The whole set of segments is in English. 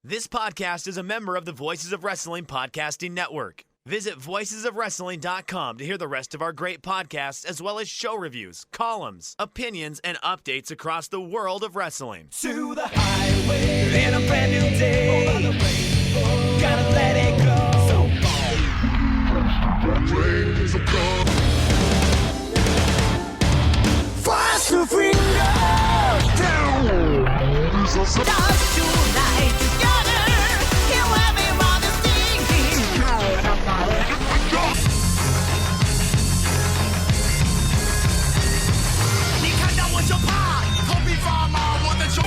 This podcast is a member of the Voices of Wrestling Podcasting Network. Visit voicesofwrestling.com to hear the rest of our great podcasts, as well as show reviews, columns, opinions, and updates across the world of wrestling. To the highway in a brand new day. Over the rainbow, gotta let it go. So fast to finger down. Dance tonight together. He'll have me while they're singing. 你看到我就怕，头皮发麻，我的手。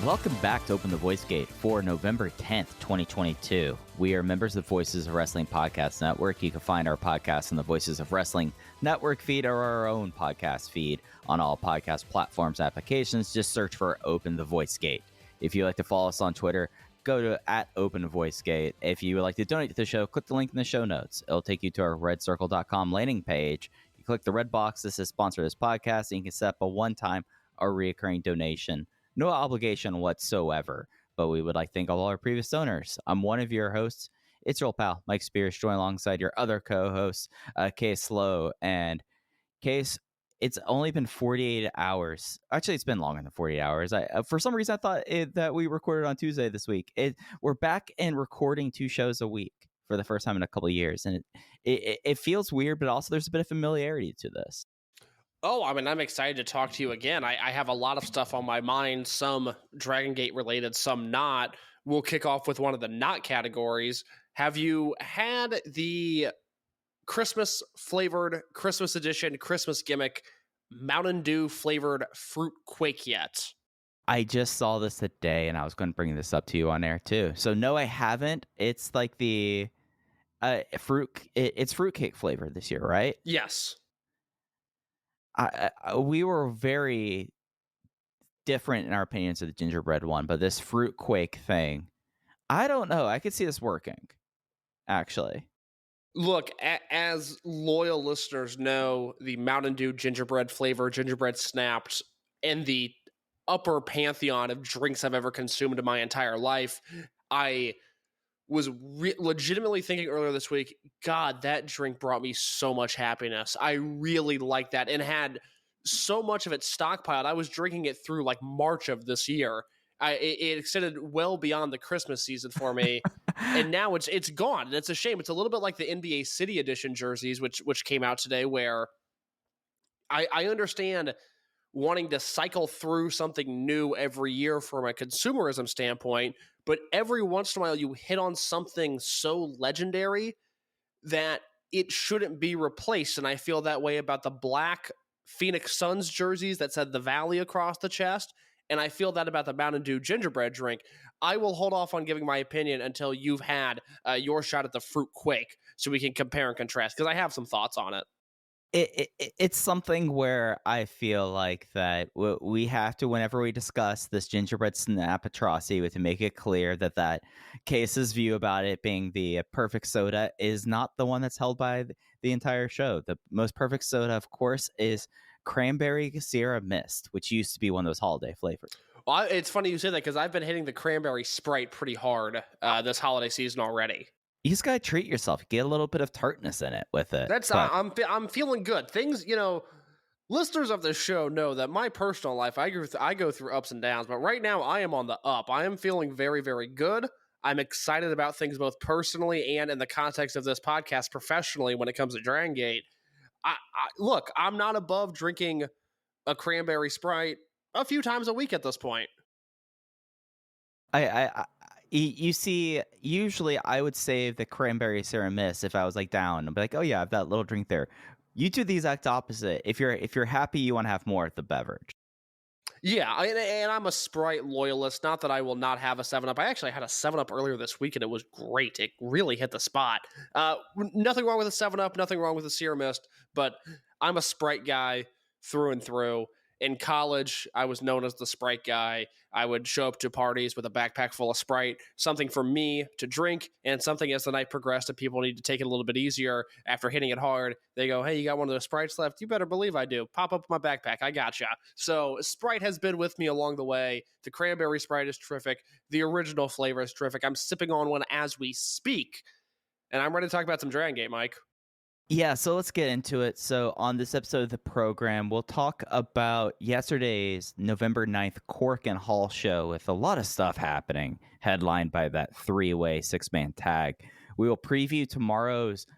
Welcome back to Open the Voice Gate for November 10th, 2022. We are members of the Voices of Wrestling Podcast Network. You can find our podcast on the Voices of Wrestling Network feed or our own podcast feed on all podcast platforms applications. Just search for Open the Voice Gate. If you'd like to follow us on Twitter, go to @OpenVoiceGate. If you would like to donate to the show, click the link in the show notes. It'll take you to our redcircle.com landing page. You click the red box that says sponsor this podcast, and you can set up a one-time or recurring donation. No obligation whatsoever, but we would like to thank all our previous donors. I'm one of your hosts. It's your old pal, Mike Spears, joined alongside your other co-hosts, Case Slow. And Case, it's only been 48 hours. Actually, it's been longer than 48 hours. For some reason, I thought that we recorded on Tuesday this week. We're back and recording 2 shows a week for the first time in a couple of years. And it feels weird, but also there's a bit of familiarity to this. Oh, I mean, I'm excited to talk to you again. I have a lot of stuff on my mind, some Dragongate related, some not. We'll kick off with one of the not categories. Have you had the Christmas flavored, Christmas edition, Christmas gimmick, Mountain Dew flavored fruit quake yet? I just saw this today, and I was going to bring this up to you on air too. So no, I haven't. It's like the it's fruitcake flavor this year, right? Yes. We were very different in our opinions of the gingerbread one, but this fruit quake thing, I don't know. I could see this working, actually. Look, as loyal listeners know, the Mountain Dew gingerbread flavor, gingerbread snapped, in the upper pantheon of drinks I've ever consumed in my entire life. I was legitimately thinking earlier this week, God, that drink brought me so much happiness. I really liked that and had so much of it stockpiled. I was drinking it through like March of this year. It extended well beyond the Christmas season for me. And now it's gone. And it's a shame. It's a little bit like the NBA City Edition jerseys, which came out today, where I understand wanting to cycle through something new every year from a consumerism standpoint, but every once in a while you hit on something so legendary that it shouldn't be replaced. And I feel that way about the black Phoenix Suns jerseys that said the Valley across the chest, and I feel that about the Mountain Dew gingerbread drink. I will hold off on giving my opinion until you've had your shot at the fruit quake, so we can compare and contrast, because I have some thoughts on it. It's something where I feel like that we have to, whenever we discuss this gingerbread snap atrocity, we have to make it clear that Case's view about it being the perfect soda is not the one that's held by the entire show. The most perfect soda, of course, is Cranberry Sierra Mist, which used to be one of those holiday flavors. Well, it's funny you say that, because I've been hitting the Cranberry Sprite pretty hard this holiday season already. You just gotta treat yourself. Get a little bit of tartness in it with it. I'm feeling good. Things, listeners of this show know that my personal life, I go through ups and downs, but right now I am on the up. I am feeling very, very good. I'm excited about things both personally and in the context of this podcast professionally when it comes to Dragongate. Look, I'm not above drinking a Cranberry Sprite a few times a week at this point. You see, usually I would save the Cranberry Sierra Mist if I was like down. I'd be like, oh yeah, I have that little drink there. You do the exact opposite. If you're happy, you want to have more of the beverage. Yeah, and I'm a Sprite loyalist. Not that I will not have a 7-Up. I actually had a 7-Up earlier this week, and it was great. It really hit the spot. Nothing wrong with a 7-Up, nothing wrong with a Sierra Mist, but I'm a Sprite guy through and through. In college, I was known as the Sprite guy. I would show up to parties with a backpack full of Sprite, something for me to drink, and something as the night progressed and people need to take it a little bit easier after hitting it hard. They go, hey, you got one of those Sprites left? You better believe I do. Pop up my backpack. I gotcha. So Sprite has been with me along the way. The cranberry Sprite is terrific. The original flavor is terrific. I'm sipping on one as we speak, and I'm ready to talk about some Dragongate, Mike. Yeah, so let's get into it. So on this episode of the program, we'll talk about yesterday's November 9th Korakuen Hall show with a lot of stuff happening, headlined by that three-way six-man tag. We will preview tomorrow's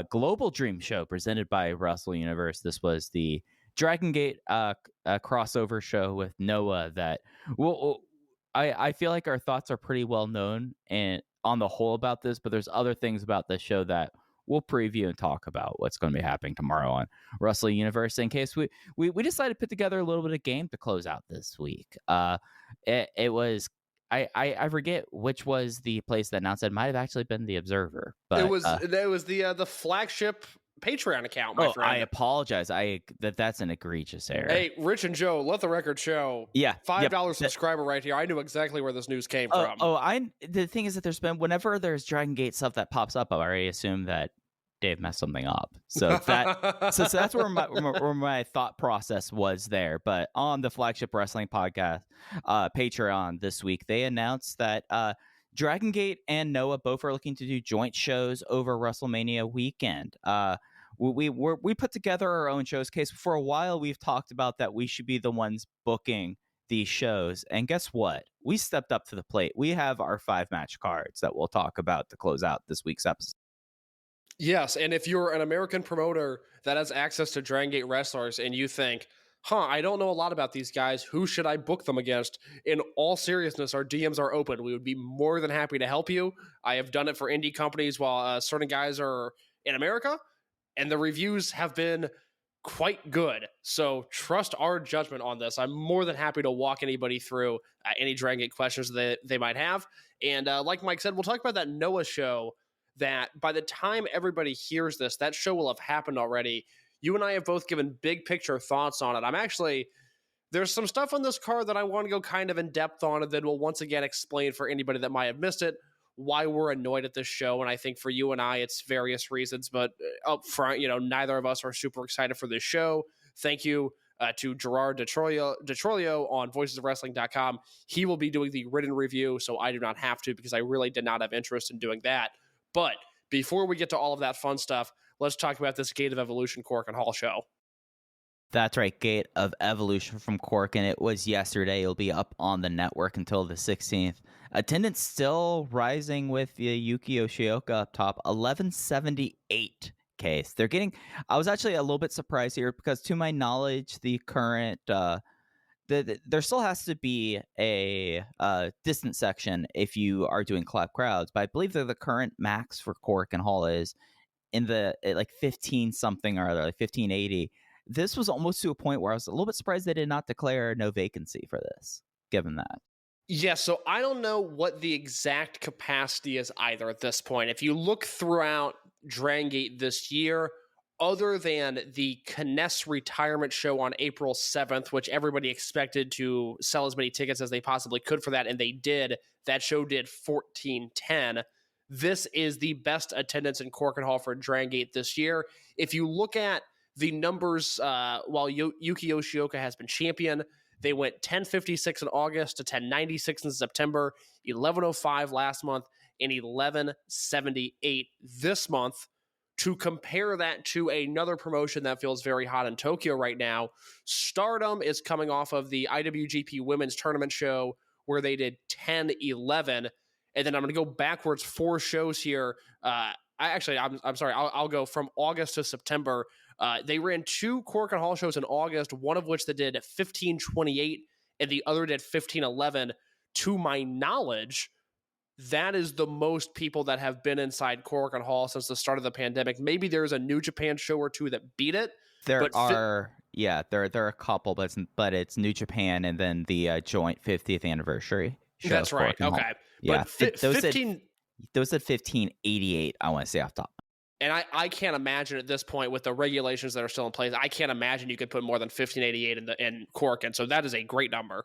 Global Dream show presented by Wrestle Universe. This was the Dragongate crossover show with Noah that I feel like our thoughts are pretty well known and on the whole about this, but there's other things about this show that we'll preview and talk about what's going to be happening tomorrow on Wrestle Universe in case we decided to put together a little bit of game to close out this week. It was I forget which was the place that announced it. Might have actually been the Observer, but it was the flagship Patreon account, my friend. I apologize. That's an egregious error. Hey, Rich and Joe, let the record show. Yeah, $5 subscriber right here. I knew exactly where this news came from. The thing is that there's been whenever there's Dragongate stuff that pops up, I already assume that Dave messed something up. So that's where my thought process was there. But on the flagship wrestling podcast Patreon this week, they announced that Dragongate and Noah both are looking to do joint shows over WrestleMania weekend. We put together our own shows. Case for a while, we've talked about that we should be the ones booking these shows, and guess what? We stepped up to the plate. We have our 5-match cards that we'll talk about to close out this week's episode. Yes, and if you're an American promoter that has access to Dragongate wrestlers and you think, I don't know a lot about these guys, who should I book them against? In all seriousness, our DMs are open. We would be more than happy to help you. I have done it for indie companies while certain guys are in America, and the reviews have been quite good. So trust our judgment on this. I'm more than happy to walk anybody through any Dragongate questions that they might have. And like Mike said, we'll talk about that Noah show that by the time everybody hears this, that show will have happened already. You and I have both given big picture thoughts on it. There's some stuff on this card that I want to go kind of in depth on, and then we'll once again explain for anybody that might have missed it why we're annoyed at this show. And I think for you and I, it's various reasons, but up front, neither of us are super excited for this show. Thank you to Gerard DeTrolio on voicesofwrestling.com. He will be doing the written review, so I do not have to because I really did not have interest in doing that. But before we get to all of that fun stuff, let's talk about this Gate of Evolution Korakuen Hall show. That's right, Gate of Evolution from Korakuen. It was yesterday. It'll be up on the network until the 16th. Attendance still rising with the Yuki Yoshioka up top, 1178 case. They're getting. I was actually a little bit surprised here because, to my knowledge, the current there still has to be a distance section if you are doing collab crowds, but I believe that the current max for Korakuen Hall is in the like 15 something or other, like 1580. This was almost to a point where I was a little bit surprised they did not declare no vacancy for this, given that. Yeah, so I don't know what the exact capacity is either at this point. If you look throughout Dragongate this year, other than the Kness retirement show on April 7th, which everybody expected to sell as many tickets as they possibly could for that, and they did, that show did 1410. This is the best attendance in Korakuen Hall for Dragongate this year. If you look at the numbers, while Yuki Yoshioka has been champion, they went 1056 in August to 1096 in September, 1105 last month, and 1178 this month. To compare that to another promotion that feels very hot in Tokyo right now, Stardom is coming off of the IWGP Women's Tournament show where they did 1011. And then I'm going to go backwards 4 shows here. I'm sorry. I'll go from August to September. They ran 2 Korakuen Hall shows in August, one of which they did 1528 and the other did 1511. To my knowledge, that is the most people that have been inside Korakuen Hall since the start of the pandemic. Maybe there's a New Japan show or 2 that beat it. There are a couple, but it's New Japan and then the joint 50th anniversary show. That's right. Okay. Yeah, But those 15... Those at 1588, I want to say off top. And I can't imagine at this point with the regulations that are still in place, I can't imagine you could put more than 1588 in Korakuen. So that is a great number.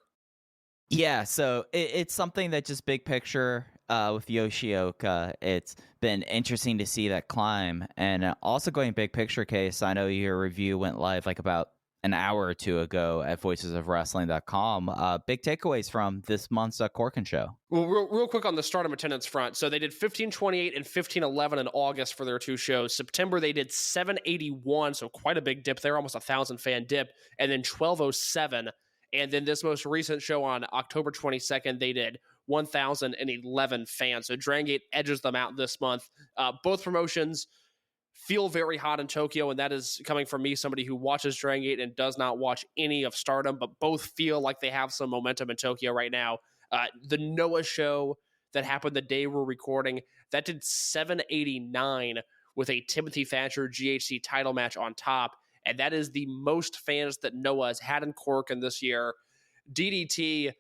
Yeah, so it's something that just big picture with Yoshioka, it's been interesting to see that climb. And also going big picture case, I know your review went live like about an hour or two ago at voicesofwrestling.com. Big takeaways from this month's Corkin show. Well, real quick on the stardom attendance front. So they did 1528 and 1511 in August for their two shows. September, they did 781, so quite a big dip there, almost 1,000 fan dip. And then 1207. And then this most recent show on October 22nd, they did 1,011 fans. So Dragongate edges them out this month. Both promotions feel very hot in Tokyo, and that is coming from me, somebody who watches Dragongate and does not watch any of Stardom, but both feel like they have some momentum in Tokyo right now. The Noah show that happened the day we're recording, that did 789 with a Timothy Thatcher GHC title match on top. And that is the most fans that Noah has had in Korakuen this year. DDT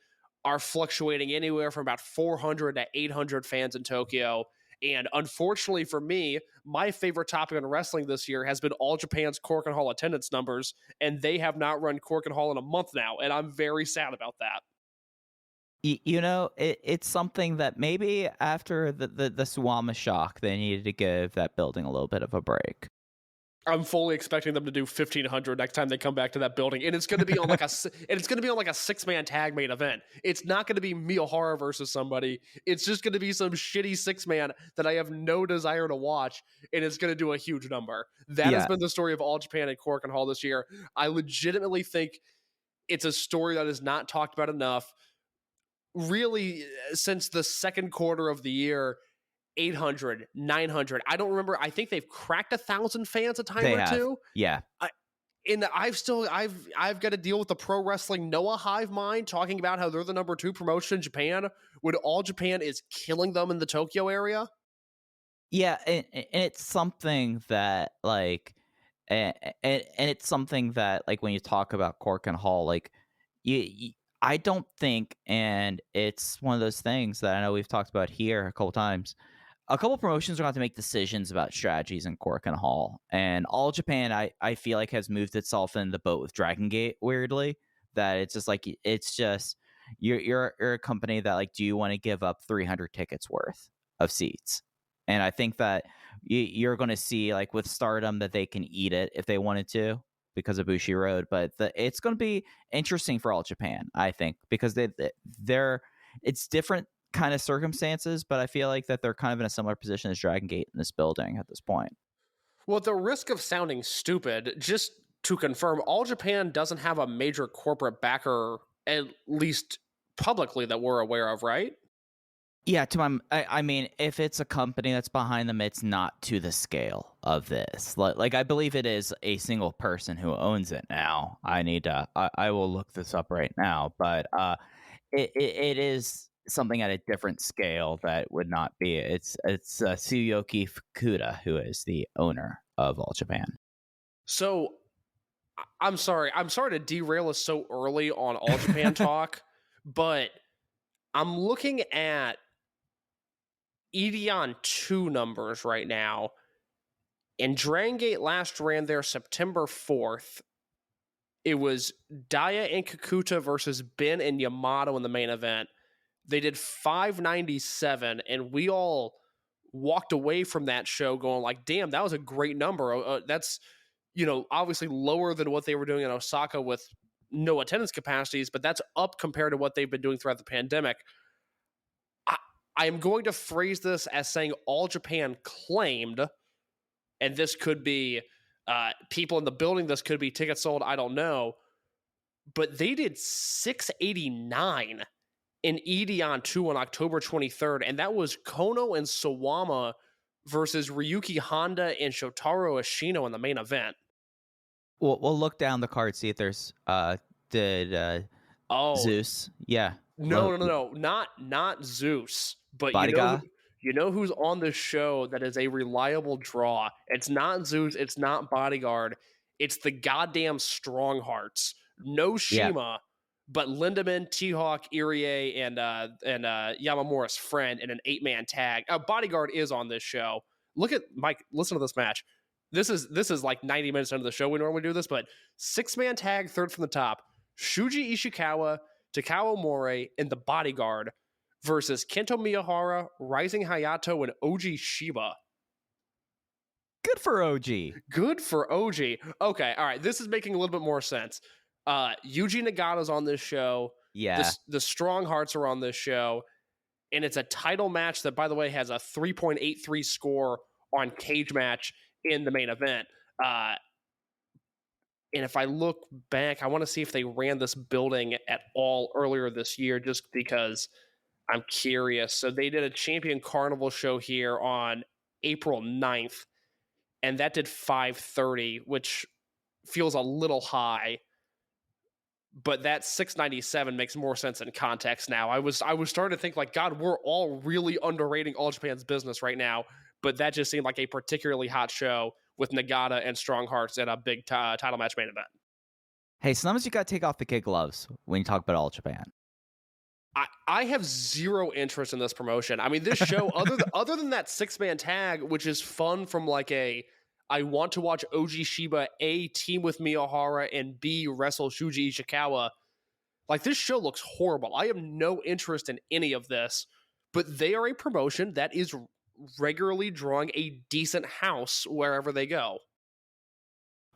are fluctuating anywhere from about 400 to 800 fans in Tokyo. And unfortunately for me, my favorite topic in wrestling this year has been All Japan's Korakuen Hall attendance numbers, and they have not run Korakuen Hall in a month now, and I'm very sad about that. You know, it's something that maybe after the Suwama shock, they needed to give that building a little bit of a break. I'm fully expecting them to do 1,500 next time they come back to that building, and it's going to be on like a 6-man tag main event. It's not going to be Miyahara versus somebody. It's just going to be some shitty 6-man that I have no desire to watch, and it's going to do a huge number. That has been the story of All Japan and Korakuen Hall this year. I legitimately think it's a story that is not talked about enough. Really, since the second quarter of the year. 800, 900. I don't remember. I think they've cracked 1,000 fans a time or two. Yeah. I've got to deal with the pro wrestling Noah hive mind talking about how they're the number 2 promotion in Japan when All Japan is killing them in the Tokyo area. Yeah, and it's something that like, and it's something that like when you talk about Korakuen Hall, like I don't think, and it's one of those things that I know we've talked about here a couple times. A couple promotions are going to have to make decisions about strategies in Korakuen Hall, and All Japan, I feel like has moved itself in the boat with Dragongate. Weirdly, that it's just like you're a company that like, do you want to give up 300 tickets worth of seats? And I think that you're going to see like with Stardom that they can eat it if they wanted to because of Bushi Road, but it's going to be interesting for All Japan, I think, because it's different kind of circumstances, but I feel like that they're kind of in a similar position as Dragongate in this building at this point. Well, at the risk of sounding stupid, just to confirm, All Japan doesn't have a major corporate backer, at least publicly, that we're aware of, right? Yeah, I mean, if it's a company that's behind them, it's not to the scale of this. Like I believe it is a single person who owns it now. I will look this up right now, but it is something at a different scale that would not be. It's Tsuyoki Fukuda who is the owner of All Japan. So I'm sorry to derail us so early on All Japan talk, but I'm looking at Edion 2 numbers right now, and Dragongate last ran there September 4th. It was Daya and Kakuta versus Ben and Yamato in the main event. They did 597, and we all walked away from that show going like, damn, that was a great number. That's, obviously lower than what they were doing in Osaka with no attendance capacities, but that's up compared to what they've been doing throughout the pandemic. I am going to phrase this as saying All Japan claimed, and this could be people in the building, this could be tickets sold, I don't know, but they did 689 in Edion 2 on October 23rd, and that was Kono and Sawama versus Ryuki Honda and Shotaro Ashino in the main event. We'll look down the card, see if there's Zeus. Yeah. No, not Zeus, but you know who's on the show that is a reliable draw. It's not Zeus, it's not Bodyguard, it's the goddamn Strong Hearts. No Shima, but Lindemann, T-Hawk, Irie, and Yamamura's friend in an 8-man tag. Bodyguard is on this show, Look at Mike. Listen to this match. This is like 90 minutes into the show. We normally do this, but 6-man tag, third from the top. Shuji Ishikawa, Takao Mori, and the Bodyguard versus Kento Miyahara, Rising Hayato, and Oji Shiba. Good for OG. Good for OG. Okay, all right. This is making a little bit more sense. Yuji Nagata's on this show. Yeah. The Strong Hearts are on this show. And it's a title match that, by the way, has a 3.83 score on Cage Match in the main event. And if I look back, I want to see if they ran this building at all earlier this year, just because I'm curious. So they did a Champion Carnival show here on April 9th, and that did 530, which feels a little high. But that 697 makes more sense in context now. I was starting to think like, God, we're all really underrating All Japan's business right now. But that just seemed like a particularly hot show with Nagata and Strong Hearts at a big title match main event. Hey, sometimes you got to take off the kid gloves when you talk about All Japan. I have zero interest in this promotion. I mean, this show, other than that 6-man tag, which is fun from like I want to watch Oji Shiba A, team with Miyahara, and B, wrestle Shuji Ishikawa. Like, this show looks horrible. I have no interest in any of this, but they are a promotion that is regularly drawing a decent house wherever they go.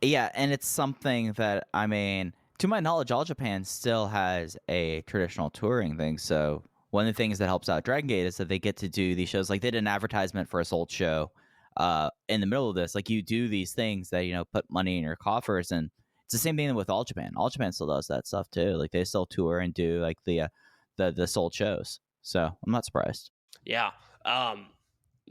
Yeah, and it's something that, I mean, to my knowledge, All Japan still has a traditional touring thing, so one of the things that helps out Dragongate is that they get to do these shows. Like, they did an advertisement for a Sold show in the middle of this. Like, you do these things that, you know, put money in your coffers, and it's the same thing with All Japan. All Japan still does that stuff too. Like, they still tour and do like the Sold shows. So I'm not surprised. Yeah.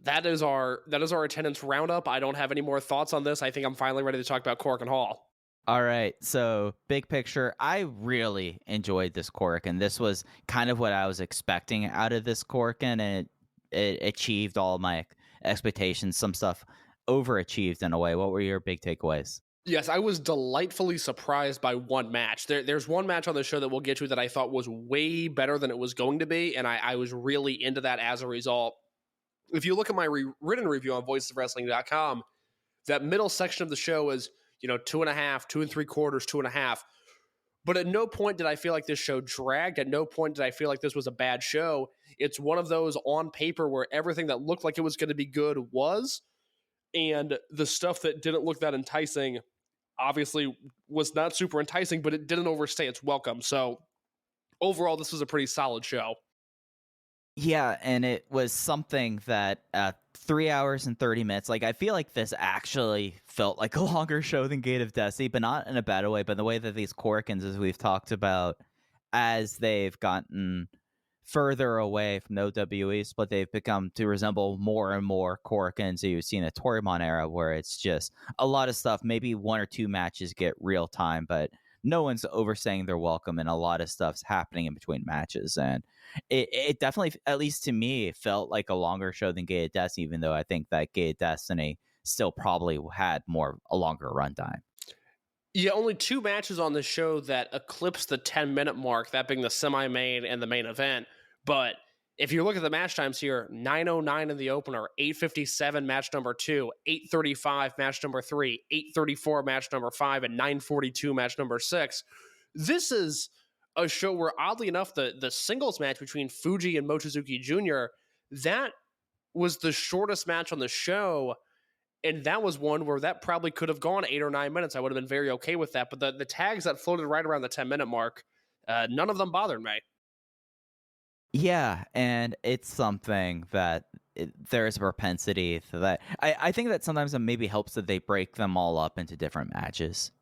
That is our attendance roundup. I don't have any more thoughts on this. I think I'm finally ready to talk about Korakuen Hall. All right, so big picture, I really enjoyed this Korakuen. This was kind of what I was expecting out of this Korakuen, and it achieved all my expectations. Some stuff overachieved in a way. What were your big takeaways? Yes, I was delightfully surprised by one match. There's one match on the show that we'll get to that I thought was way better than it was going to be, and I was really into that as a result. If you look at my written review on voicesofwrestling.com, that middle section of the show is, 2.5, 2 3/4, 2.5. But at no point did I feel like this show dragged. At no point did I feel like this was a bad show. It's one of those on paper where everything that looked like it was going to be good was, and the stuff that didn't look that enticing obviously was not super enticing, but it didn't overstay its welcome. So overall, this was a pretty solid show. Yeah, and it was something that 3 hours and 30 minutes. Like, I feel like this actually felt like a longer show than Gate of Destiny, but not in a bad way. But the way that these Korakuens, as we've talked about, as they've gotten further away from the OWE split, they've become to resemble more and more Korakuens that you've seen in the Torimon era, where it's just a lot of stuff. Maybe 1 or 2 matches get real time, but no one's overstaying their welcome, and a lot of stuff's happening in between matches. And it definitely, at least to me, felt like a longer show than Gate of Destiny, even though I think that Gate of Destiny still probably had a longer runtime. Yeah, only 2 matches on the show that eclipsed the 10-minute mark, that being the semi-main and the main event. But if you look at the match times here, 9:09 in the opener, 8:57 match number 2, 8:35 match number 3, 8:34 match number 5, and 9:42 match number 6. This is a show where, oddly enough, the singles match between Fuji and Mochizuki Jr., that was the shortest match on the show, and that was one where that probably could have gone 8 or 9 minutes. I would have been very okay with that. But the tags that floated right around the 10-minute mark, none of them bothered me. Yeah, and it's something that there's a propensity to that. I think that sometimes it maybe helps that they break them all up into different matches,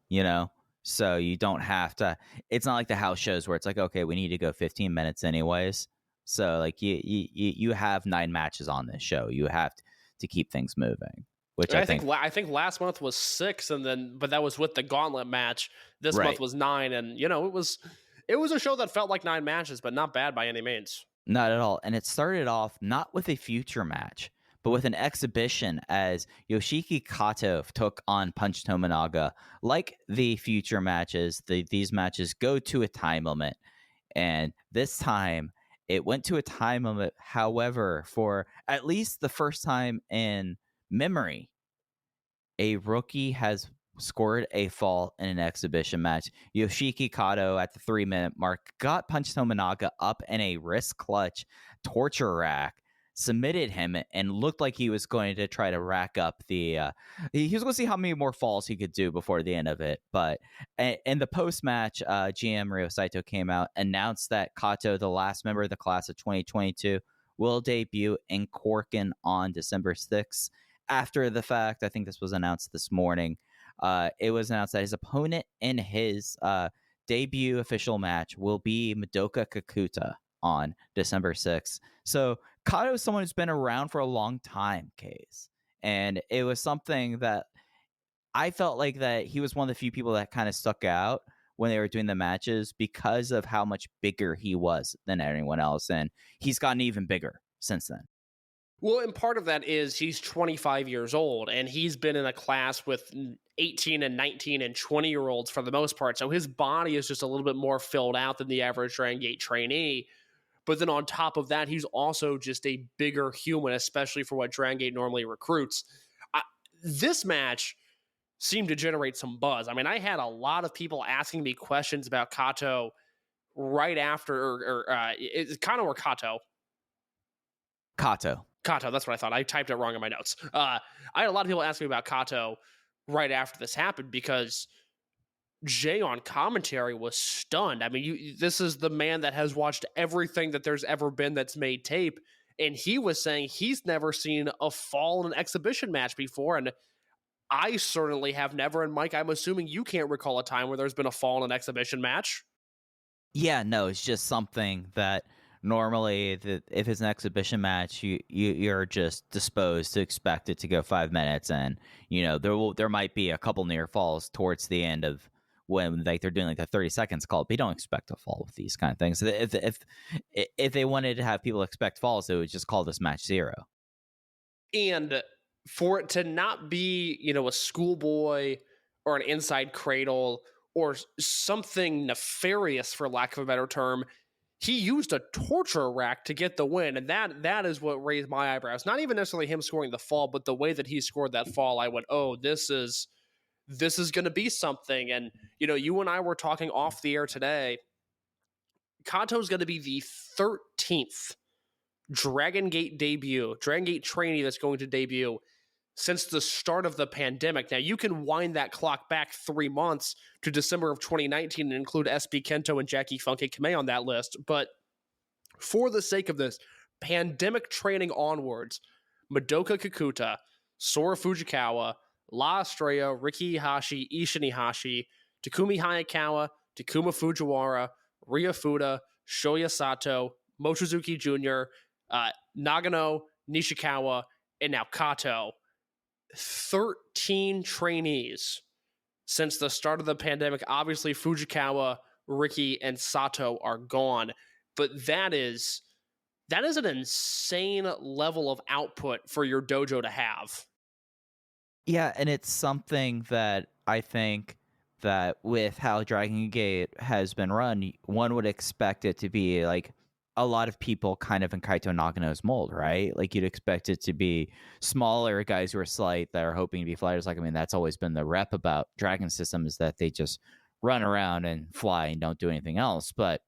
So you don't have to, it's not like the house shows where it's like, okay, we need to go 15 minutes anyways. So like you have 9 matches on this show. You have to keep things moving, which I think last month was 6, but that was with the gauntlet match. This month was 9, and it was a show that felt like 9 matches, but not bad by any means. Not at all. And it started off not with a future match, but with an exhibition as Yoshiki Kato took on Punch Tominaga. Like the future matches, these matches go to a time limit. And this time, it went to a time limit. However, for at least the first time in memory, a rookie has scored a fall in an exhibition match. Yoshiki Kato at the 3-minute mark got Punch Tominaga up in a wrist clutch torture rack, submitted him, and looked like he was going to try to rack up the he was going to see how many more falls he could do before the end of it. But in the post-match, GM Ryo Saito came out, announced that Kato, the last member of the class of 2022, will debut in Korakuen on December 6th. After the fact, I think this was announced this morning, it was announced that his opponent in his debut official match will be Madoka Kakuta on December 6th. So Kato is someone who's been around for a long time, Case. And it was something that I felt like that he was one of the few people that kind of stuck out when they were doing the matches because of how much bigger he was than anyone else. And he's gotten even bigger since then. Well, and part of that is he's 25 years old, and he's been in a class with 18 and 19 and 20-year-olds for the most part. So his body is just a little bit more filled out than the average Dragongate trainee. But then on top of that, he's also just a bigger human, especially for what Dragongate normally recruits. This match seemed to generate some buzz. I mean, I had a lot of people asking me questions about Kato right after, it's Kano or Kato? Kato, that's what I thought. I typed it wrong in my notes. I had a lot of people asking me about Kato right after this happened because Jay on commentary was stunned. I mean, this is the man that has watched everything that there's ever been that's made tape, and he was saying he's never seen a fall in an exhibition match before, and I certainly have never. And Mike, I'm assuming you can't recall a time where there's been a fall in an exhibition match. Yeah, no, it's just something that normally, if it's an exhibition match, you're just disposed to expect it to go 5 minutes, and there might be a couple near falls towards the end of when they're doing like the 30 seconds call. But you don't expect a fall with these kind of things. If they wanted to have people expect falls, they would just call this match 0. And for it to not be a schoolboy or an inside cradle or something nefarious, for lack of a better term, he used a torture rack to get the win, and that is what raised my eyebrows. Not even necessarily him scoring the fall, but the way that he scored that fall, I went, oh, this is going to be something. And, you and I were talking off the air today. Kato's going to be the 13th Dragongate trainee that's going to debut since the start of the pandemic. Now, you can wind that clock back 3 months to December of 2019 and include SB Kento and Jackie Funky Kamei on that list. But for the sake of this, pandemic training onwards, Madoka Kakuta, Sora Fujikawa, La Estrella, Riki Hashi, Ishin Hashi, Takumi Hayakawa, Takuma Fujiwara, Ryo Fuda, Shoya Sato, Mochizuki Jr., Nagano, Nishikawa, and now Kato. 13 trainees since the start of the pandemic. Obviously, Fujikawa, Riki, and Sato are gone, but that is an insane level of output for your dojo to have. Yeah, and it's something that I think that with how Dragongate has been run, one would expect it to be like a lot of people kind of in Kaito Nagano's mold, right? Like you'd expect it to be smaller guys who are slight that are hoping to be flyers. Like, I mean, that's always been the rep about Dragon System, is that they just run around and fly and don't do anything else. But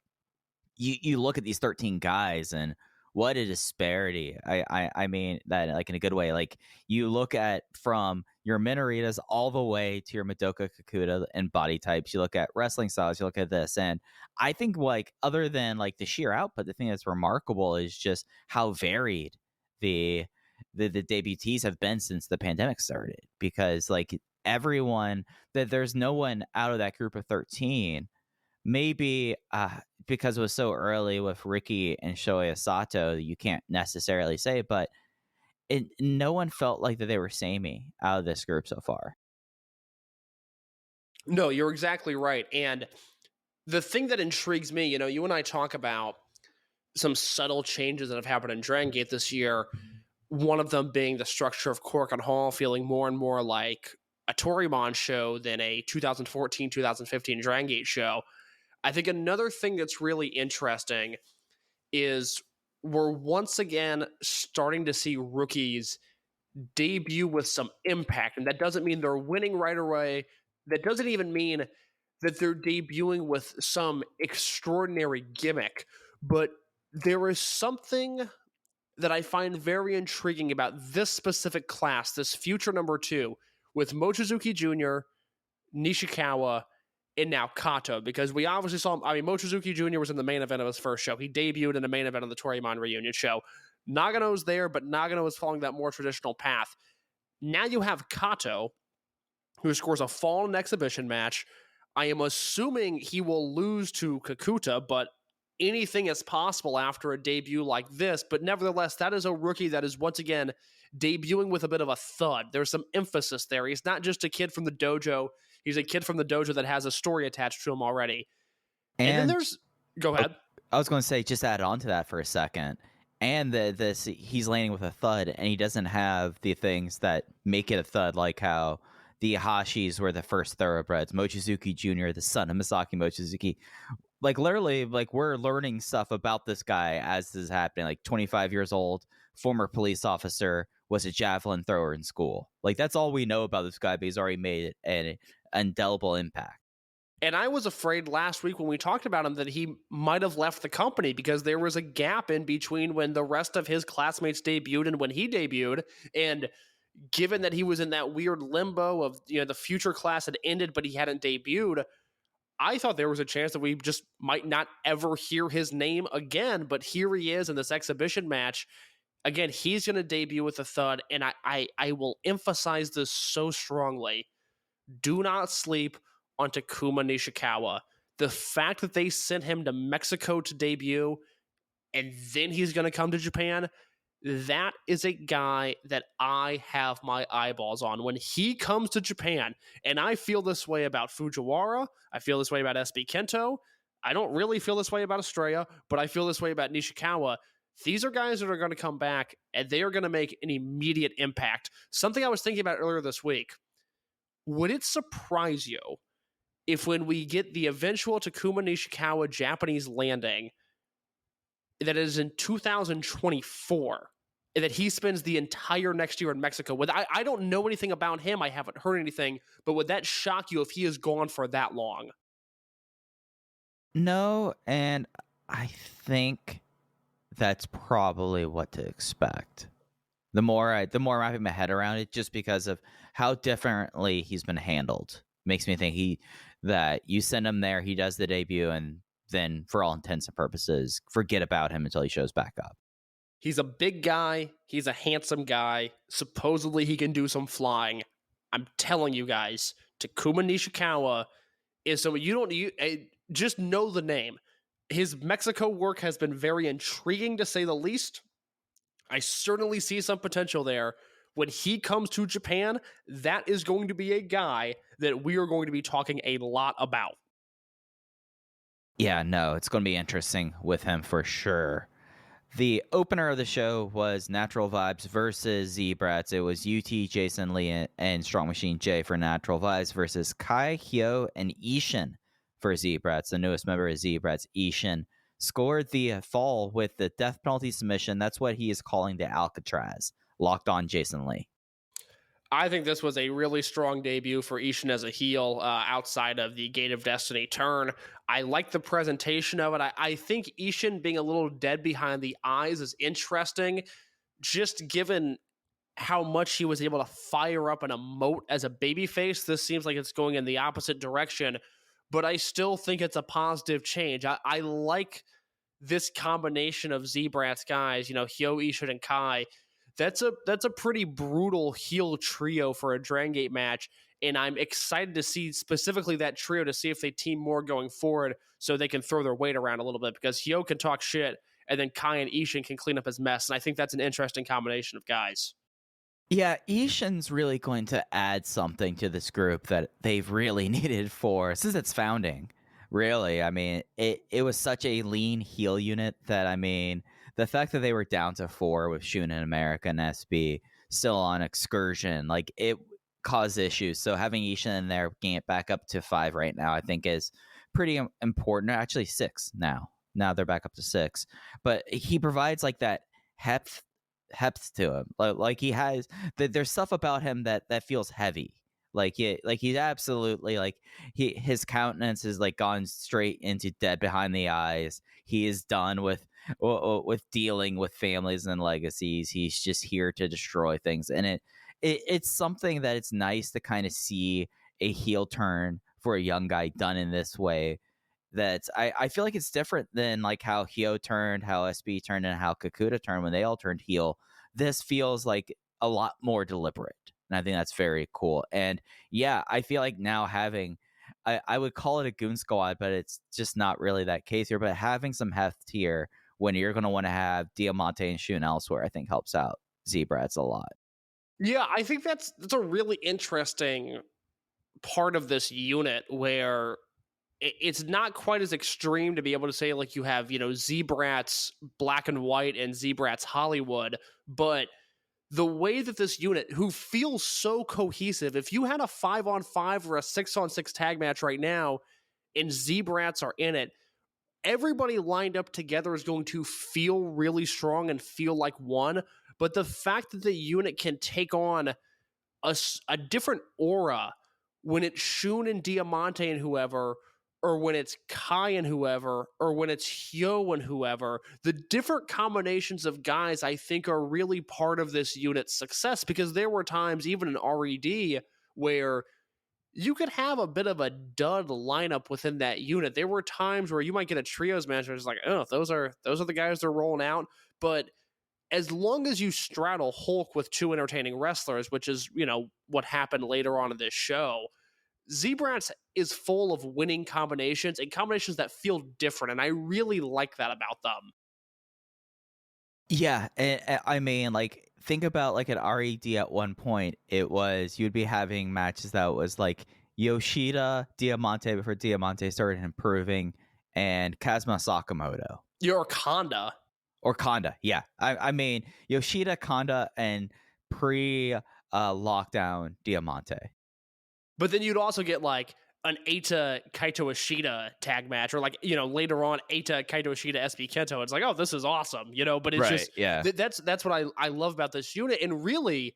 you look at these 13 guys and what a disparity. I mean that like in a good way. Like you look at from your Minoritas all the way to your Madoka Kakuta and body types. You look at wrestling styles. You look at this, and I think like other than like the sheer output, the thing that's remarkable is just how varied the debutees have been since the pandemic started. Because like everyone, that there's no one out of that group of 13. Maybe because it was so early with Riki and Shoya Sato, you can't necessarily say, but no one felt like that they were samey out of this group so far. No, you're exactly right. And the thing that intrigues me, you and I talk about some subtle changes that have happened in Dragongate this year, one of them being the structure of Korakuen Hall feeling more and more like a Torimon show than a 2014-2015 Dragongate show. I think another thing that's really interesting is we're once again starting to see rookies debut with some impact. And that doesn't mean they're winning right away. That doesn't even mean that they're debuting with some extraordinary gimmick. But there is something that I find very intriguing about this specific class, this future number 2, with Mochizuki Jr., Nishikawa, and now Kato, because we obviously saw him. I mean, Mochizuki Jr. was in the main event of his first show. He debuted in the main event of the Toryumon reunion show. Nagano's there, but Nagano is following that more traditional path. Now you have Kato, who scores a fall in an exhibition match. I am assuming he will lose to Kakuta, but anything is possible after a debut like this. But nevertheless, that is a rookie that is once again debuting with a bit of a thud. There's some emphasis there. He's not just a kid from the dojo. He's a kid from the dojo that has a story attached to him already. And then there's... Go ahead. I was going to say, just add on to that for a second. And he's landing with a thud, and he doesn't have the things that make it a thud, like how the Hashis were the first thoroughbreds. Mochizuki Jr., the son of Masaki Mochizuki. Like, literally, like, we're learning stuff about this guy as this is happening. Like, 25 years old, former police officer, was a javelin thrower in school. Like, that's all we know about this guy, but he's already made an indelible impact. And I was afraid last week when we talked about him that he might have left the company because there was a gap in between when the rest of his classmates debuted and when he debuted. And given that he was in that weird limbo of, you know, the future class had ended, but he hadn't debuted, I thought there was a chance that we just might not ever hear his name again. But here he is in this exhibition match. Again, he's going to debut with a thud. And I will emphasize this so strongly. Do not sleep on Takuma Nishikawa. The fact that they sent him to Mexico to debut and then he's going to come to Japan, that is a guy that I have my eyeballs on. When he comes to Japan, and I feel this way about Fujiwara, I feel this way about SB Kento, I don't really feel this way about Estrella, but I feel this way about Nishikawa. These are guys that are going to come back and they are going to make an immediate impact. Something I was thinking about earlier this week. Would it surprise you if when we get the eventual Takuma Nishikawa Japanese landing that is in 2024, that he spends the entire next year in Mexico? I don't know anything about him. I haven't heard anything, but would that shock you if he is gone for that long? No, and I think that's probably what to expect. The more I'm wrapping my head around it, just because of how differently he's been handled, makes me think that you send him there, he does the debut, and then, for all intents and purposes, forget about him until he shows back up. He's a big guy. He's a handsome guy. Supposedly, he can do some flying. I'm telling you guys, Takuma Nishikawa is someone you just know the name. His Mexico work has been very intriguing, to say the least. I certainly see some potential there. When he comes to Japan, that is going to be a guy that we are going to be talking a lot about. Yeah, no, it's going to be interesting with him for sure. The opener of the show was Natural Vibes versus Z-Brats. It was UT, Jason Lee, and Strong Machine J for Natural Vibes versus Kai, Hyo, and Ishin for Z-Brats. The newest member of Z-Brats, Ishin, scored the fall with the death penalty submission. That's what he is calling the Alcatraz. Locked on Jason Lee. I think this was a really strong debut for Ishin as a heel outside of the Gate of Destiny turn. I like the presentation of it. I think Ishin being a little dead behind the eyes is interesting, just given how much he was able to fire up and emote as a babyface. This seems like it's going in the opposite direction, but I still think it's a positive change. I like this combination of Z-Brats guys, Hyo, Ishin, and Kai. That's a pretty brutal heel trio for a Dragongate match, and I'm excited to see specifically that trio to see if they team more going forward so they can throw their weight around a little bit, because Hyo can talk shit, and then Kai and Ishin can clean up his mess, and I think that's an interesting combination of guys. Yeah, Ishin's really going to add something to this group that they've really needed since its founding. Really, I mean, it was such a lean heel unit that, I mean, the fact that they were down to 4 with Shun in America and SB still on excursion, like, it caused issues. So having Ishin in there, getting it back up to 5 right now, I think is pretty important. Actually, 6 now. Now they're back up to 6. But he provides like that heft heft to him. Like he has there's stuff about him that feels heavy. Like he's absolutely like his countenance is like gone straight into dead behind the eyes. He is done with dealing with families and legacies. He's just here to destroy things, and it's something that it's nice to kind of see a heel turn for a young guy done in this way. That I feel like it's different than like how Hyo turned, how SB turned, and how Kakuta turned when they all turned heel. This feels like a lot more deliberate. And I think that's very cool. And yeah, I feel like now having, I would call it a goon squad, but it's just not really that case here. But having some heft here when you're going to want to have Diamante and Shun elsewhere, I think helps out Z-Brats a lot. Yeah, I think that's a really interesting part of this unit where it's not quite as extreme to be able to say like you have, Z-Brats Black and White and Z-Brats Hollywood, but the way that this unit, who feels so cohesive, if you had a 5-on-5 or a 6-on-6 tag match right now and Z-Brats are in it, everybody lined up together is going to feel really strong and feel like one. But the fact that the unit can take on a different aura when it's Shun and Diamante and whoever, or when it's Kai and whoever, or when it's Hyo and whoever, the different combinations of guys I think are really part of this unit's success, because there were times, even in RED, where you could have a bit of a dud lineup within that unit. There were times where you might get a trios match where it's like, oh, those are the guys they're rolling out. But as long as you straddle Hulk with two entertaining wrestlers, which is, what happened later on in this show, Z-Brats is full of winning combinations and combinations that feel different, and I really like that about them. Yeah, I mean, like, think about like at RED at one point, it was you'd be having matches that was like Yoshida, Diamante before Diamante started improving, and Kazuma Sakamoto. Or Kanda. Or Kanda, yeah. I mean, Yoshida, Kanda, and pre-lockdown Diamante. But then you'd also get like an Eita Kaito Ishida tag match, or like, later on Eita Kaito Ishida SB Kento. It's like, oh, this is awesome, but it's right, just, yeah. That's what I love about this unit. And really,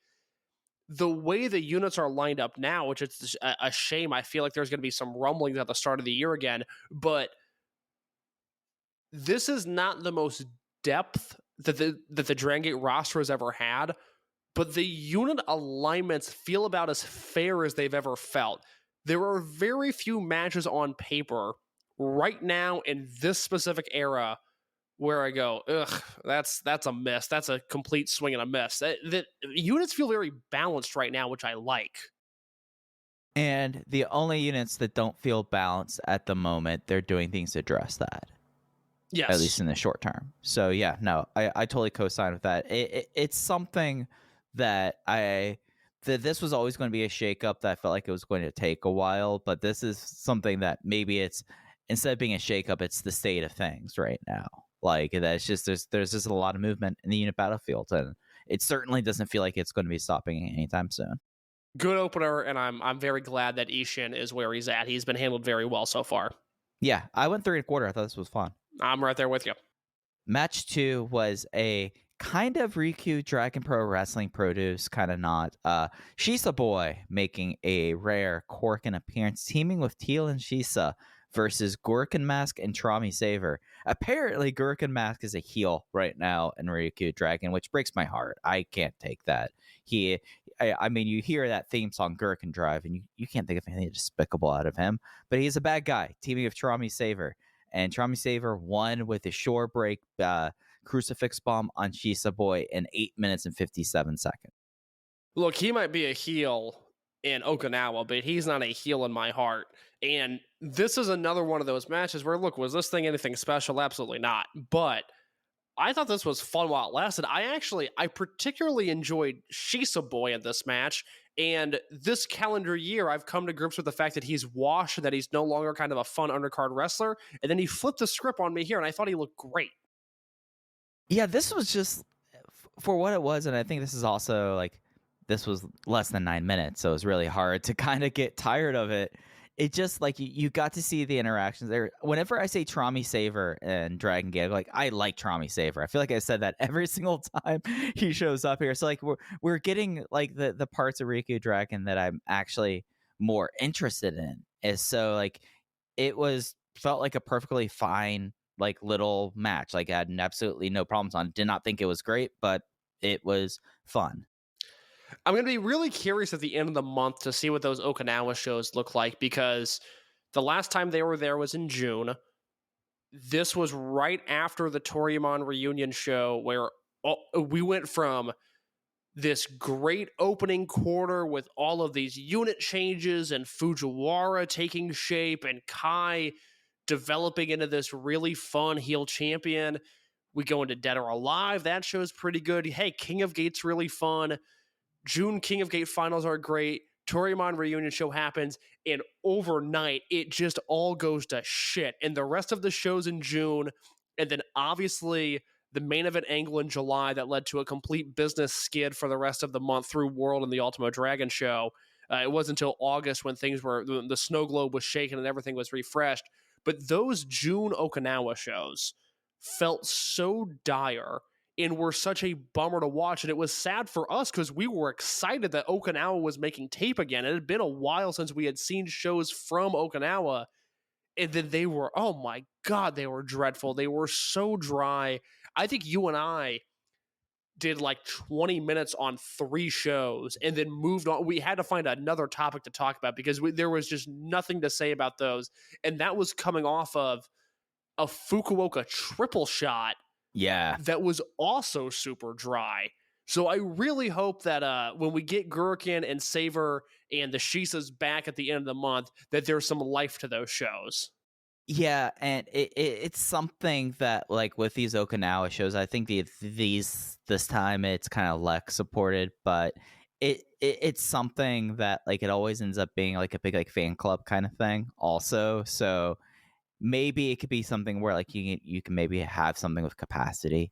the way the units are lined up now, which it's a shame. I feel like there's going to be some rumblings at the start of the year again, but this is not the most depth that the Dragon Gate roster has ever had. But the unit alignments feel about as fair as they've ever felt. There are very few matches on paper right now in this specific era where I go, ugh, that's a miss. That's a complete swing and a miss. That units feel very balanced right now, which I like. And the only units that don't feel balanced at the moment, they're doing things to address that. Yes. At least in the short term. So yeah, no, I totally co-sign with that. It's something that this was always going to be a shakeup that I felt like it was going to take a while, but this is something that maybe it's, instead of being a shakeup, it's the state of things right now. Like, that's just, there's just a lot of movement in the unit battlefield, and it certainly doesn't feel like it's going to be stopping anytime soon. Good opener, and I'm very glad that Ishin is where he's at. He's been handled very well so far. Yeah, I went 3 1/4. I thought this was fun. I'm right there with you. Match 2 was a kind of Rikyū Dragon Pro Wrestling produce, kind of not. Shisa Boy making a rare Korakuen appearance, teaming with Teal and Shisa versus Gurken Mask and Trami Saver. Apparently, Gurken Mask is a heel right now in Rikyū Dragon, which breaks my heart. I can't take that. I mean, you hear that theme song, Gurken Drive, and you can't think of anything despicable out of him. But he's a bad guy, teaming with Trami Saver. And Trami Saver won with a shore break crucifix bomb on Shisa Boy in 8 minutes and 57 seconds. Look, he might be a heel in Okinawa, but he's not a heel in my heart. And this is another one of those matches where, look, was this thing anything special? Absolutely not. But I thought this was fun while it lasted. I particularly enjoyed Shisa Boy in this match. And this calendar year, I've come to grips with the fact that he's washed and that he's no longer kind of a fun undercard wrestler. And then he flipped the script on me here, and I thought he looked great. Yeah, this was just for what it was. And I think this is also like, this was less than 9 minutes. So it was really hard to kind of get tired of it. it just like you got to see the interactions there. Whenever I say Trami Saver and Dragon Gate, like I like Trami Saver. I feel like I said that every single time he shows up here. So like we're getting like the parts of Riku Dragon that I'm actually more interested in. Is so like it felt like a perfectly fine like little match. Like I had absolutely no problems on. Did not think it was great, but it was fun. I'm going to be really curious at the end of the month to see what those Okinawa shows look like, because the last time they were there was in June. This was right after the Toryumon reunion show, where we went from this great opening quarter with all of these unit changes and Fujiwara taking shape and Kai developing into this really fun heel champion. We go into Dead or Alive. That show's pretty good. Hey, King of Gate's really fun. June King of Gate finals are great. Toryumon reunion show happens, and overnight it just all goes to shit. And the rest of the shows in June, and then obviously the main event angle in July that led to a complete business skid for the rest of the month through World and the Ultimo Dragon show. It wasn't until August when the snow globe was shaken and everything was refreshed. But those June Okinawa shows felt so dire and were such a bummer to watch. And it was sad for us because we were excited that Okinawa was making tape again. It had been a while since we had seen shows from Okinawa. And then they were, oh my God, they were dreadful. They were so dry. I think you and I did like 20 minutes on 3 shows and then moved on. We had to find another topic to talk about because there was just nothing to say about those. And that was coming off of a Fukuoka triple shot. Yeah. That was also super dry. So I really hope that when we get Gurikin and Saver and the Shisas back at the end of the month, that there's some life to those shows. Yeah, and it's something that like with these Okinawa shows, I think this time it's kind of less supported, but it's something that like it always ends up being like a big like fan club kind of thing also. So maybe it could be something where like you can maybe have something with capacity,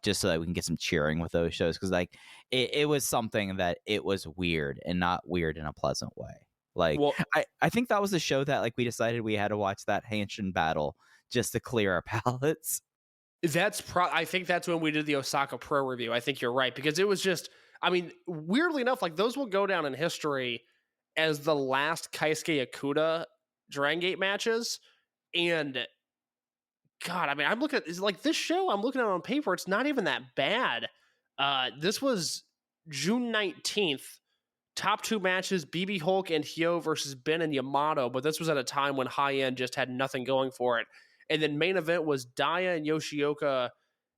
just so that we can get some cheering with those shows, because like it was something that it was weird and not weird in a pleasant way. Like, well, I think that was the show that like we decided we had to watch that Hanshin battle just to clear our palates. I think that's when we did the Osaka Pro review. I think you're right, because it was just, I mean, weirdly enough, like those will go down in history as the last Kaisuke Ikuta Dragongate matches. And God, I mean, I'm looking at like this show, I'm looking at it on paper, it's not even that bad. This was June 19th. Top 2 matches, BB Hulk and Hyo versus Ben and Yamato, but this was at a time when High End just had nothing going for it. And then main event was Daya and Yoshioka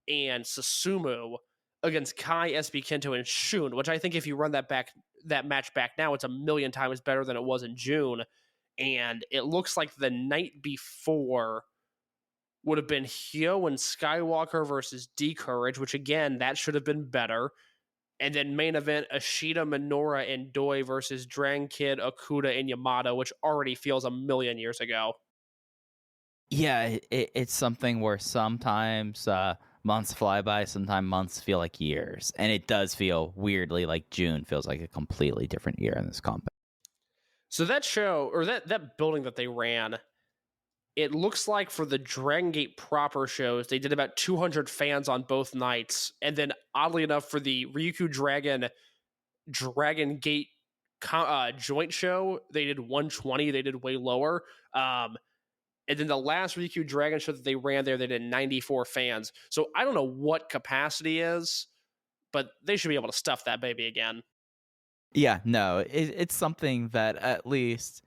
and Susumu against Kai, SB Kento, and Shun, which I think if you run that match back now, it's a million times better than it was in June. And it looks like the night before would have been Hyo and Skywalker versus D-Courage, which again, that should have been better. And then main event, Ashita, Minoura, and Doi versus Dragon Kid, Okuda, and Yamato, which already feels a million years ago. Yeah, it's something where sometimes months fly by, sometimes months feel like years. And it does feel weirdly like June feels like a completely different year in this company. So that show, or that building that they ran, it looks like for the Dragongate proper shows, they did about 200 fans on both nights. And then, oddly enough, for the Ryukyu Dragongate joint show, they did 120. They did way lower. And then the last Ryukyu Dragon show that they ran there, they did 94 fans. So I don't know what capacity is, but they should be able to stuff that baby again. Yeah, no, it's something that at least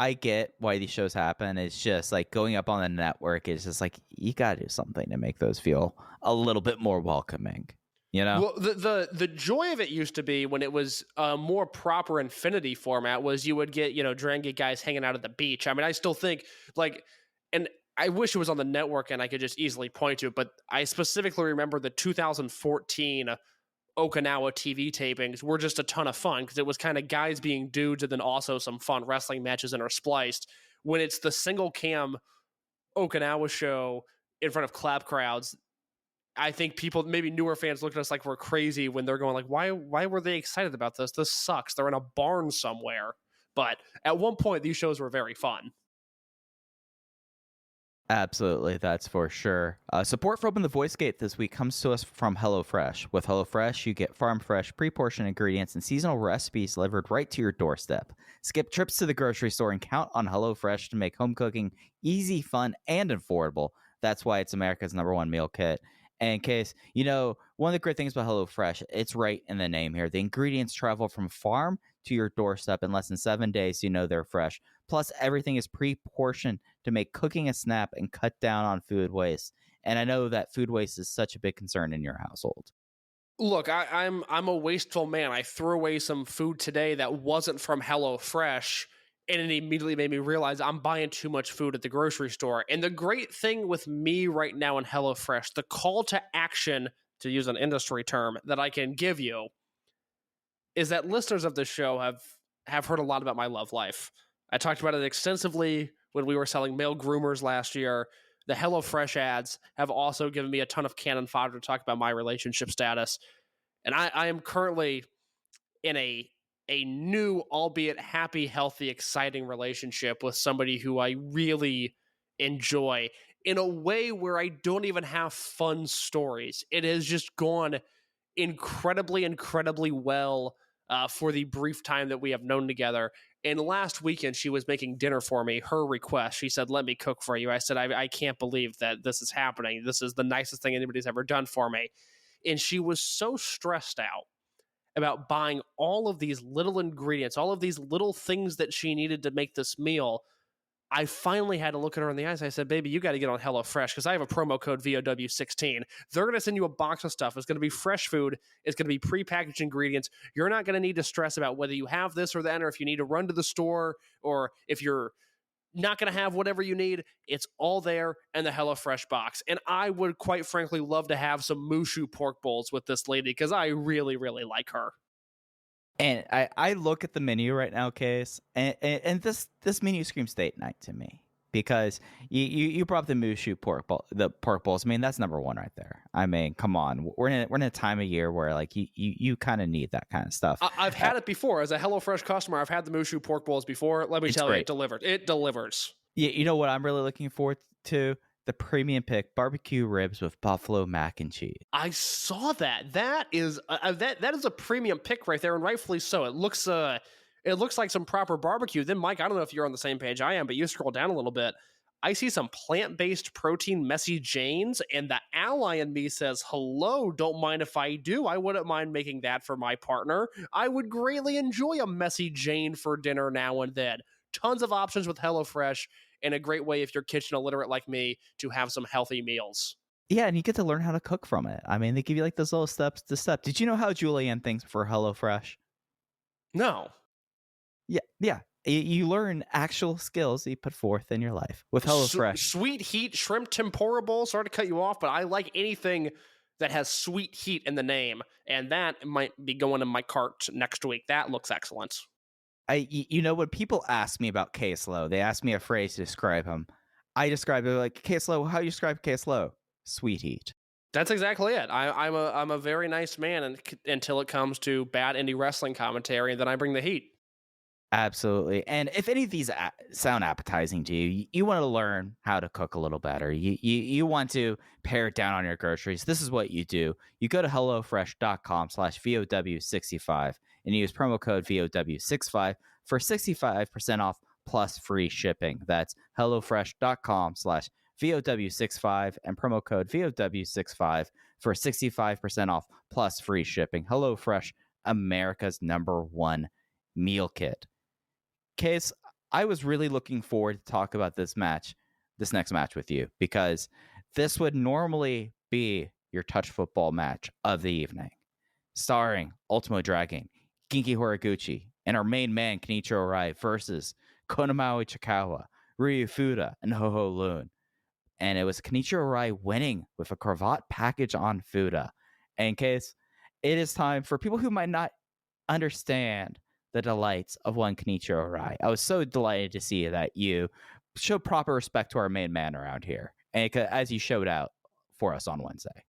I get why these shows happen. It's just like going up on the network is just like you gotta do something to make those feel a little bit more welcoming. Well, the joy of it used to be when it was a more proper Infinity format was you would get Dragongate guys hanging out at the beach. I mean, I still think like, and I wish it was on the network and I could just easily point to it, but I specifically remember the 2014 Okinawa TV tapings were just a ton of fun because it was kind of guys being dudes and then also some fun wrestling matches interspliced. When it's the single cam Okinawa show in front of clap crowds, I think people, maybe newer fans, look at us like we're crazy when they're going like, why were they excited about this? This sucks. They're in a barn somewhere. But at one point, these shows were very fun. Absolutely, that's for sure. Support for Open the Voice Gate this week comes to us from HelloFresh. With HelloFresh, you get farm fresh, pre-portioned ingredients and seasonal recipes delivered right to your doorstep. Skip trips to the grocery store and count on HelloFresh to make home cooking easy, fun, and affordable. That's why it's America's #1 meal kit. And in case, one of the great things about HelloFresh, it's right in the name here. The ingredients travel from farm to your doorstep in less than 7 days, so they're fresh. Plus, everything is pre-portioned to make cooking a snap and cut down on food waste. And I know that food waste is such a big concern in your household. Look, I'm a wasteful man. I threw away some food today that wasn't from HelloFresh, and it immediately made me realize I'm buying too much food at the grocery store. And the great thing with me right now in HelloFresh, the call to action, to use an industry term, that I can give you is that listeners of this show have heard a lot about my love life. I talked about it extensively when we were selling male groomers last year. The HelloFresh ads have also given me a ton of cannon fodder to talk about my relationship status. And I am currently in a new, albeit happy, healthy, exciting relationship with somebody who I really enjoy in a way where I don't even have fun stories. It has just gone incredibly, incredibly well for the brief time that we have known together. And last weekend, she was making dinner for me, her request. She said, let me cook for you. I said, I can't believe that this is happening. This is the nicest thing anybody's ever done for me. And she was so stressed out about buying all of these little ingredients, all of these little things that she needed to make this meal. I finally had to look at her in the eyes. I said, baby, you got to get on HelloFresh because I have a promo code VOW16. They're going to send you a box of stuff. It's going to be fresh food. It's going to be prepackaged ingredients. You're not going to need to stress about whether you have this or that, or if you need to run to the store, or if you're not going to have whatever you need. It's all there in the HelloFresh box. And I would quite frankly love to have some Mushu pork bowls with this lady because I really, really like her. And I look at the menu right now, Case, and this menu screams date night to me because you brought up the Mushu pork bowls. I mean, that's #1 right there. I mean, come on, we're in a time of year where like you kind of need that kind of stuff. I've had it before as a HelloFresh customer. I've had the Mushu pork bowls before. Let me tell you, great. it delivered. It delivers. Yeah, you know what I'm really looking forward to? The premium pick barbecue ribs with buffalo mac and cheese. I saw that. That is a premium pick right there, and rightfully so. It looks like some proper barbecue. Then, Mike, I don't know if you're on the same page I am, but you scroll down a little bit. I see some plant-based protein Messy Janes, and the ally in me says, hello, don't mind if I do. I wouldn't mind making that for my partner. I would greatly enjoy a Messy Jane for dinner now and then. Tons of options with HelloFresh, and a great way if you're kitchen illiterate like me to have some healthy meals. Yeah, and you get to learn how to cook from it. I mean, they give you like those little steps to step. Did you know how Julianne thinks for HelloFresh? No. Yeah. You learn actual skills that you put forth in your life with HelloFresh. Sweet heat shrimp tempura bowl. Sorry to cut you off, but I like anything that has sweet heat in the name, and that might be going in my cart next week. That looks excellent. When people ask me about KSLO, they ask me a phrase to describe him. I describe it like, KSLO, how do you describe KSLO? Sweet heat. That's exactly it. I'm a very nice man until it comes to bad indie wrestling commentary, and then I bring the heat. Absolutely. And if any of these sound appetizing to you, you want to learn how to cook a little better. You want to pare it down on your groceries. This is what you do. You go to HelloFresh.com/VOW65 and use promo code VOW65 for 65% off plus free shipping. That's HelloFresh.com/VOW65 and promo code VOW65 for 65% off plus free shipping. HelloFresh, America's #1 meal kit. Case, I was really looking forward to talk about this next match with you, because this would normally be your touch football match of the evening, starring Ultimo Dragon, Genki Horiguchi, and our main man Kenichiro Arai versus Konamaui Chikawa, Ryu Fuda, and Ho-Ho Loon. And it was Kenichiro Arai winning with a cravat package on Fuda. And Case, it is time for people who might not understand the delights of one Kenichiro Arai. I was so delighted to see that you showed proper respect to our main man around here, and as you showed out for us on Wednesday.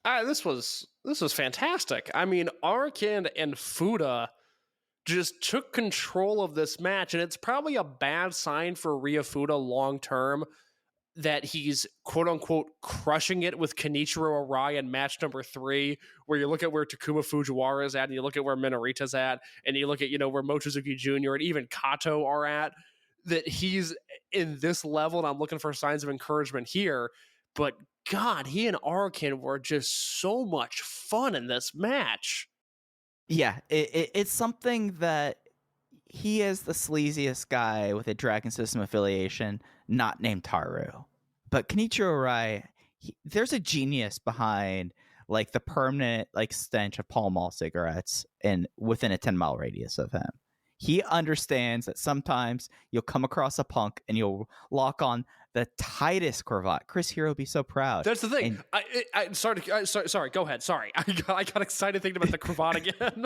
This was fantastic. I mean, Arkin and Fuda just took control of this match, and it's probably a bad sign for Ryofuda long term that he's quote unquote crushing it with Kenichiro Arai in match number 3, where you look at where Takuma Fujiwara is at, and you look at where Minorita's at, and you look at, where Mochizuki Jr. and even Kato are at, that he's in this level, and I'm looking for signs of encouragement here. But God, he and Arakin were just so much fun in this match. Yeah, it's something that he is the sleaziest guy with a Dragon System affiliation, not named Taru. But Kenichiro Arai, there's a genius behind like the permanent like stench of Pall Mall cigarettes within a 10-mile radius of him. He understands that sometimes you'll come across a punk and you'll lock on the tightest cravat. Chris Hero would be so proud. That's the thing. Sorry. Go ahead. Sorry, I got excited thinking about the cravat again.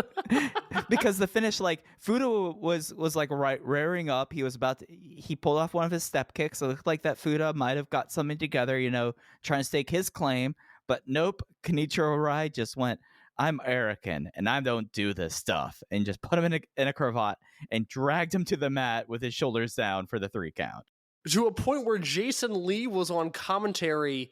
Because the finish, like Fuda was like rearing up. He pulled off one of his step kicks. So it looked like that Fuda might have got something together, trying to stake his claim. But nope, Kenichiro Arai just went, I'm Arakin, and I don't do this stuff, and just put him in a cravat and dragged him to the mat with his shoulders down for the 3 count. To a point where Jason Lee was on commentary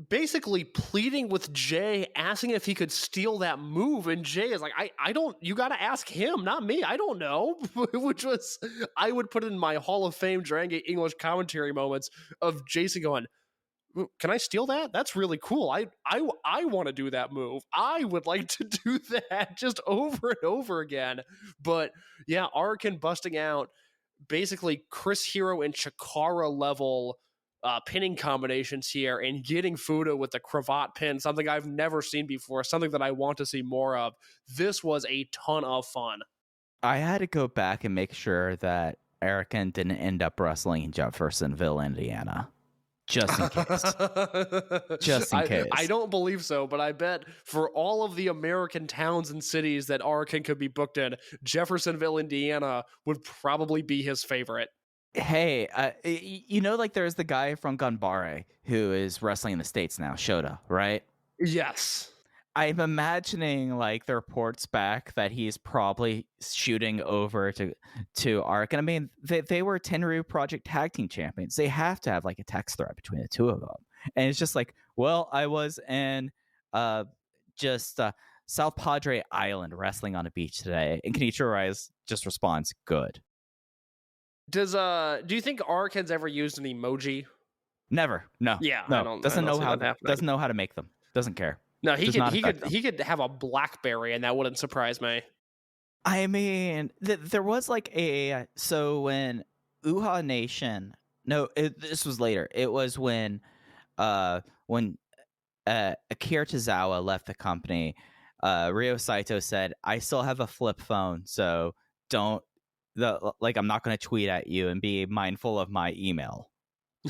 basically pleading with Jay, asking if he could steal that move, and Jay is like, I don't, you gotta ask him, not me, I don't know. Which was, I would put in my Hall of Fame Dragongate English commentary moments of Jason going, can I steal that? That's really cool. I want to do that move. I would like to do that just over and over again. But yeah, Arakin busting out basically Chris Hero and Chikara level pinning combinations here, and getting Fuda with the cravat pin, something I've never seen before, something that I want to see more of. This was a ton of fun. I had to go back and make sure that Arakin didn't end up wrestling in Jeffersonville, Indiana. Just in case. Just in case. I don't believe so, but I bet for all of the American towns and cities that Arakin could be booked in, Jeffersonville, Indiana would probably be his favorite. Hey, like there's the guy from Ganbare who is wrestling in the States now, Shota, right? Yes. I'm imagining like the reports back that he's probably shooting over to Ark. And I mean, they were Tenryu Project Tag Team Champions. They have to have like a text thread between the two of them. And it's just like, well, I was in South Padre Island wrestling on a beach today. And Kenichiro Arai just responds, good. Do you think Arakin's ever used an emoji? Never. No. Yeah. No. Doesn't know how to make them. Doesn't care. No, he could have a BlackBerry, and that wouldn't surprise me. I mean, there was like so when Uha Nation. No, this was later. It was when Akira Tozawa left the company. Ryo Saito said, "I still have a flip phone, so I'm not going to tweet at you, and be mindful of my email."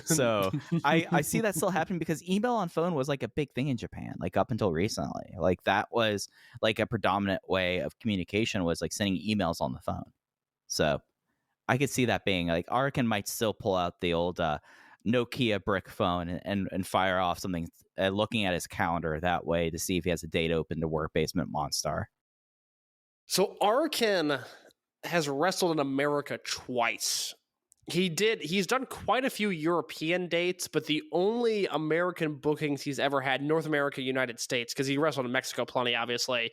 So I see that still happening, because email on phone was like a big thing in Japan, like up until recently. Like that was like a predominant way of communication, was like sending emails on the phone. So I could see that being like Arakin might still pull out the old Nokia brick phone and fire off something, looking at his calendar that way to see if he has a date open to work Basement Monstar. So Arakin has wrestled in America twice. He's done quite a few European dates, but the only American bookings he's ever had, North America, United States, because he wrestled in Mexico plenty, obviously,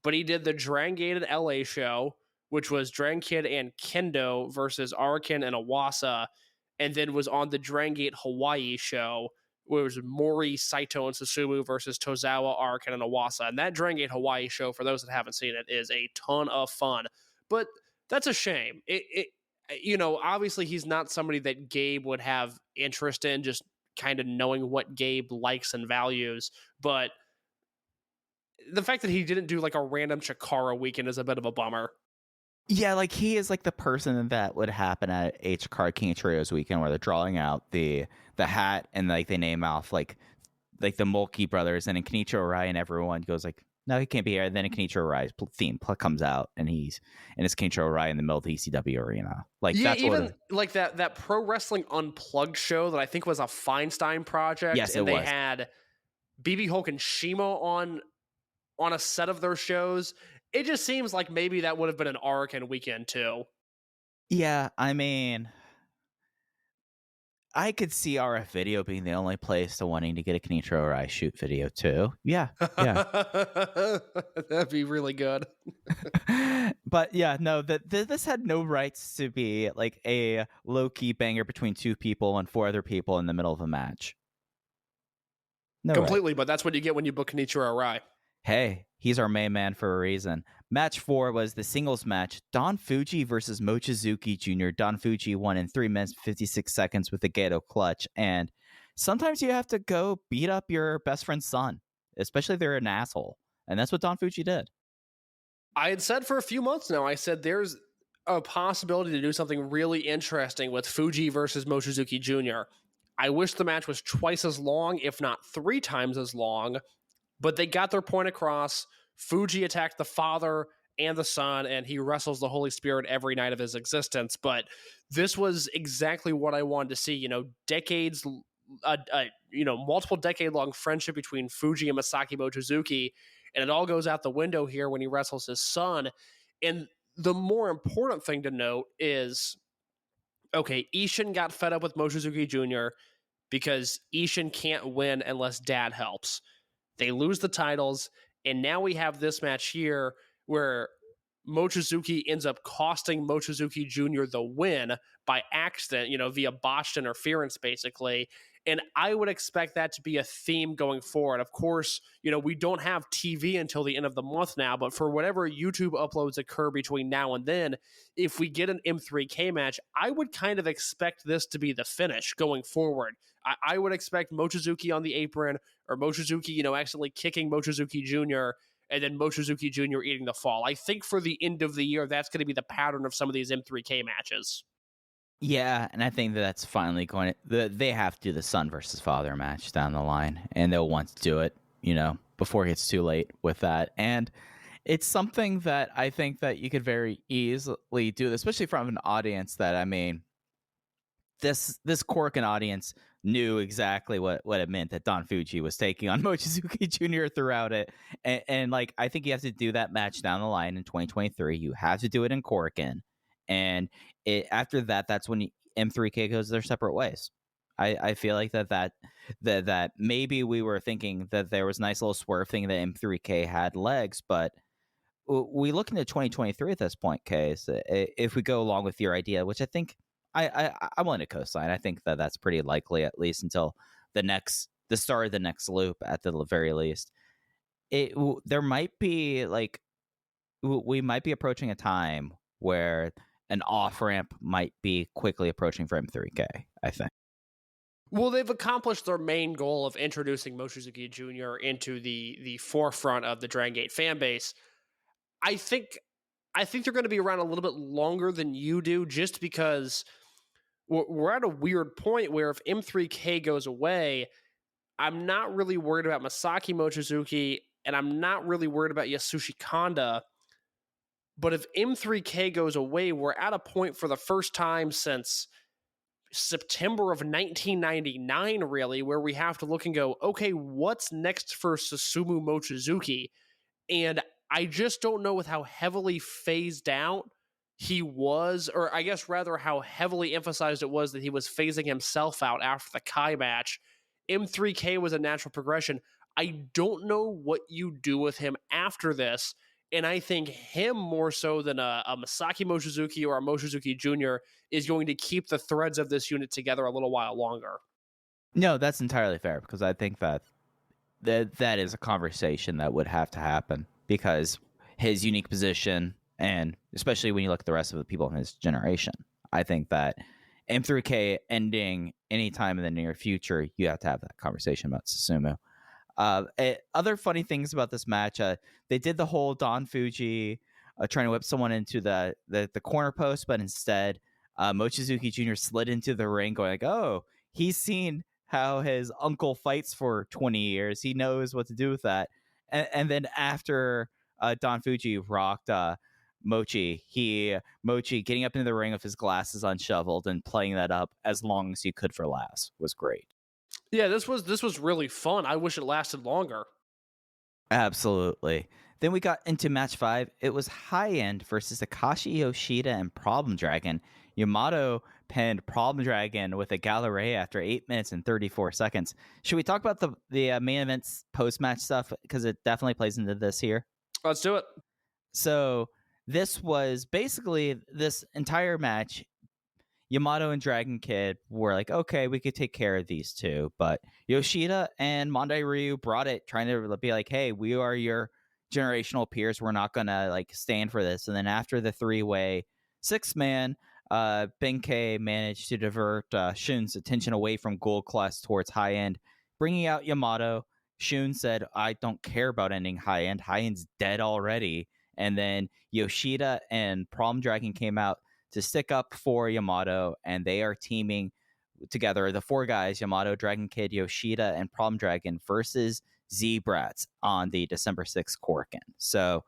but he did the Dragongate LA show, which was Dragon Kid and Kendo versus Arakin and Iwasa, and then was on the Dragongate Hawaii show, where it was Mori, Saito, and Susumu versus Tozawa, Arakin, and Iwasa. And that Dragongate Hawaii show, for those that haven't seen it, is a ton of fun. But that's a shame. Obviously he's not somebody that Gabe would have interest in, just kind of knowing what Gabe likes and values. But the fact that he didn't do like a random Chikara weekend is a bit of a bummer. Yeah, like he is like the person that would happen at a Chikara King of Trios weekend, where they're drawing out the hat and like they name off like the Mulkey brothers, and then Kenichiro Arai and everyone goes like, no, he can't be here. And then a Kenichiro Arai's theme comes out, and it's Kenichiro Arai in the middle of the ECW arena. Like, yeah, that's even like that Pro Wrestling Unplugged show that I think was a Feinstein project. Yes, and they had BB Hulk and Shimo on a set of their shows, it just seems like maybe that would have been an arc in Weekend 2. Yeah, I mean, I could see RF Video being the only place to wanting to get a Kenichiro Arai shoot video too. Yeah, yeah. That'd be really good. But yeah, no, this had no rights to be like a low-key banger between two people and four other people in the middle of a match. No, Completely, but that's what you get when you book Kenichiro Arai. Hey, he's our main man for a reason. Match 4 was the singles match. Don Fuji versus Mochizuki Jr. Don Fuji won in 3 minutes 56 seconds with a Gato clutch. And sometimes you have to go beat up your best friend's son, especially if they're an asshole. And that's what Don Fuji did. I had said for a few months now, I said there's a possibility to do something really interesting with Fuji versus Mochizuki Jr. I wish the match was twice as long, if not 3 times as long, but they got their point across. Fuji attacked the father and the son, and he wrestles the Holy Spirit every night of his existence. But this was exactly what I wanted to see. You know, decades, multiple decade-long friendship between Fuji and Masaki Mochizuki, and it all goes out the window here when he wrestles his son. And the more important thing to note is, okay, Ishin got fed up with Mochizuki Jr. because Ishin can't win unless dad helps. They lose the titles, and now we have this match here where Mochizuki ends up costing Mochizuki Jr. the win by accident, via botched interference, basically. And I would expect that to be a theme going forward. Of course, we don't have TV until the end of the month now, but for whatever YouTube uploads occur between now and then, if we get an M3K match, I would kind of expect this to be the finish going forward. I would expect Mochizuki on the apron, or Mochizuki, accidentally kicking Mochizuki Jr., and then Mochizuki Jr. eating the fall. I think for the end of the year, that's going to be the pattern of some of these M3K matches. Yeah, and I think that's finally going to... They have to do the son versus father match down the line, and they'll want to do it, before it gets too late with that. And it's something that I think that you could very easily do, especially from an audience that, I mean, this Korakuen audience knew exactly what it meant that Don Fuji was taking on Mochizuki Jr. throughout it. And I think you have to do that match down the line in 2023. You have to do it in Korakuen. And after that, that's when M3K goes their separate ways. I feel like that maybe we were thinking that there was a nice little swerve thing that M3K had legs, but we look into 2023 at this point, Case. If we go along with your idea, which I think I'm willing to co-sign. I think that that's pretty likely, at least until the start of the next loop, at the very least. There might be we might be approaching a time where an off-ramp might be quickly approaching for M3K, I think. Well, they've accomplished their main goal of introducing Mochizuki Jr. into the forefront of the Dragongate fan base. I think they're going to be around a little bit longer than you do, just because we're at a weird point where if M3K goes away, I'm not really worried about Masaki Mochizuki, and I'm not really worried about Yasushi Kanda. But if M3K goes away, we're at a point for the first time since September of 1999, really, where we have to look and go, okay, what's next for Susumu Mochizuki? And I just don't know with how heavily phased out he was, or I guess rather how heavily emphasized it was that he was phasing himself out after the Kai match. M3K was a natural progression. I don't know what you do with him after this. And I think him more so than a Masaki Mochizuki or a Mochizuki Jr. is going to keep the threads of this unit together a little while longer. No, that's entirely fair, because I think that is a conversation that would have to happen, because his unique position, and especially when you look at the rest of the people in his generation, I think that M3K ending anytime in the near future, you have to have that conversation about Susumu. Other funny things about this match, they did the whole Don Fuji trying to whip someone into the corner post, but instead Mochizuki Jr. slid into the ring going oh, he's seen how his uncle fights for 20 years. He knows what to do with that. And then after Don Fuji rocked Mochi getting up into the ring with his glasses unshoveled and playing that up as long as he could for laughs was great. Yeah, this was really fun. I wish it lasted longer. Absolutely. Then we got into match 5. It was High End versus Akashi Yoshida and Problem Dragon. Yamato pinned Problem Dragon with a Gallery after 8 minutes and 34 seconds. Should we talk about the main event's post-match stuff? Because it definitely plays into this here. Let's do it. So this was basically this entire match. Yamato and Dragon Kid were like, okay, we could take care of these two. But Yoshida and Mondai Ryu brought it, trying to be like, hey, we are your generational peers. We're not going to like stand for this. And then after the 3-way 6-man, Benkei managed to divert Shun's attention away from Gold Class towards High End, bringing out Yamato. Shun said, I don't care about ending High End. High End's dead already. And then Yoshida and Problem Dragon came out to stick up for Yamato, and they are teaming together. The 4 guys, Yamato, Dragon Kid, Yoshida, and Problem Dragon versus Z-Brats on the December 6th Korakuen. So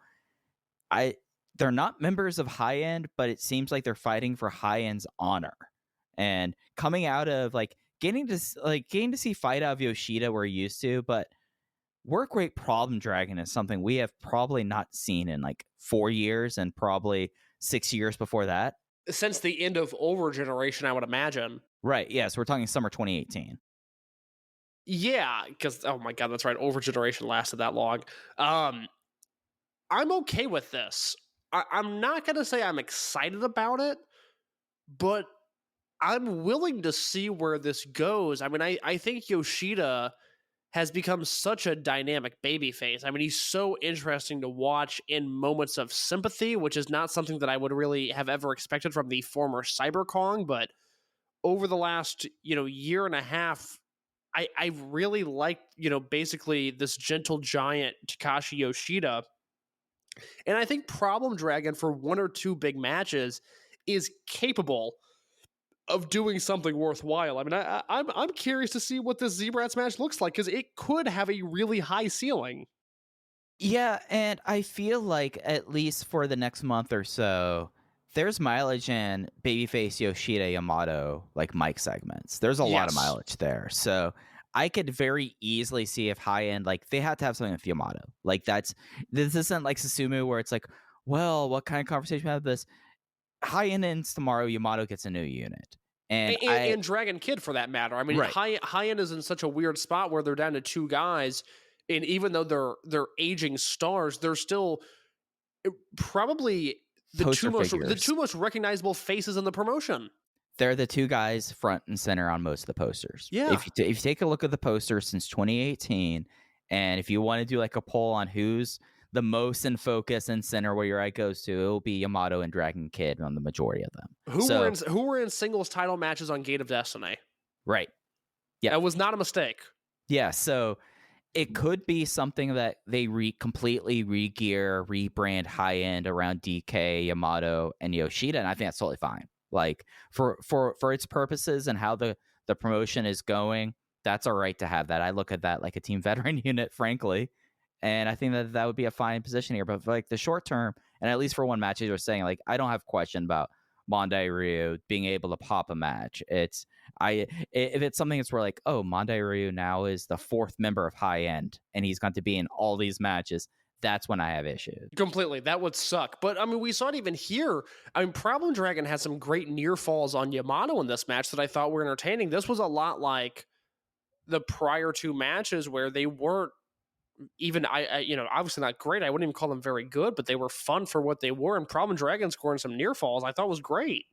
they're not members of High End, but it seems like they're fighting for High End's honor. And coming out of like getting to see fight out of Yoshida we're used to, but work rate Problem Dragon is something we have probably not seen in like 4 years and probably 6 years before that. Since the end of Over Generation, I would imagine. Right, yeah, so we're talking summer 2018. Yeah, because, oh my god, that's right, Over Generation lasted that long. I'm okay with this. I'm not going to say I'm excited about it, but I'm willing to see where this goes. I mean, I think Yoshida has become such a dynamic babyface. I mean, he's so interesting to watch in moments of sympathy, which is not something that I would really have ever expected from the former Cyber Kong. But over the last, year and a half, I really liked, basically this gentle giant Takashi Yoshida. And I think Problem Dragon for 1 or 2 big matches is capable of doing something worthwhile. I mean, I'm curious to see what this Z-Brats match looks like, because it could have a really high ceiling. Yeah, and I feel like at least for the next month or so, there's mileage in babyface Yoshida Yamato like mic segments. There's a lot of mileage there. So I could very easily see if High End, like, they had to have something with Yamato. Like, this isn't like Susumu where it's like, well, what kind of conversation we have this? High End ends tomorrow, Yamato gets a new unit. And Dragon Kid, for that matter. I mean, right. High End is in such a weird spot where they're down to 2 guys, and even though they're aging stars, they're still probably the two most recognizable faces in the promotion. They're the 2 guys front and center on most of the posters. Yeah. If you take a look at the posters since 2018, and if you want to do like a poll on who's the most in focus and center where your eye goes to, it will be Yamato and Dragon Kid on the majority of them. Who were in singles title matches on Gate of Destiny? Right. Yeah. That was not a mistake. Yeah, so it could be something that they completely re-gear, rebrand High End around DK, Yamato, and Yoshida, and I think that's totally fine. Like, for its purposes and how the promotion is going, that's all right to have that. I look at that like a team veteran unit, frankly. And I think that would be a fine position here. But for like the short term, and at least for one match, as you're saying, like, I don't have question about Mondai Ryu being able to pop a match. If it's something that's where like, oh, Mondai Ryu now is the 4th member of High End, and he's going to be in all these matches, that's when I have issues. Completely. That would suck. But, I mean, we saw it even here. I mean, Problem Dragon had some great near falls on Yamato in this match that I thought were entertaining. This was a lot like the prior 2 matches where they weren't even, obviously not great. I wouldn't even call them very good, but they were fun for what they were. And Problem Dragon scoring some near falls I thought was great.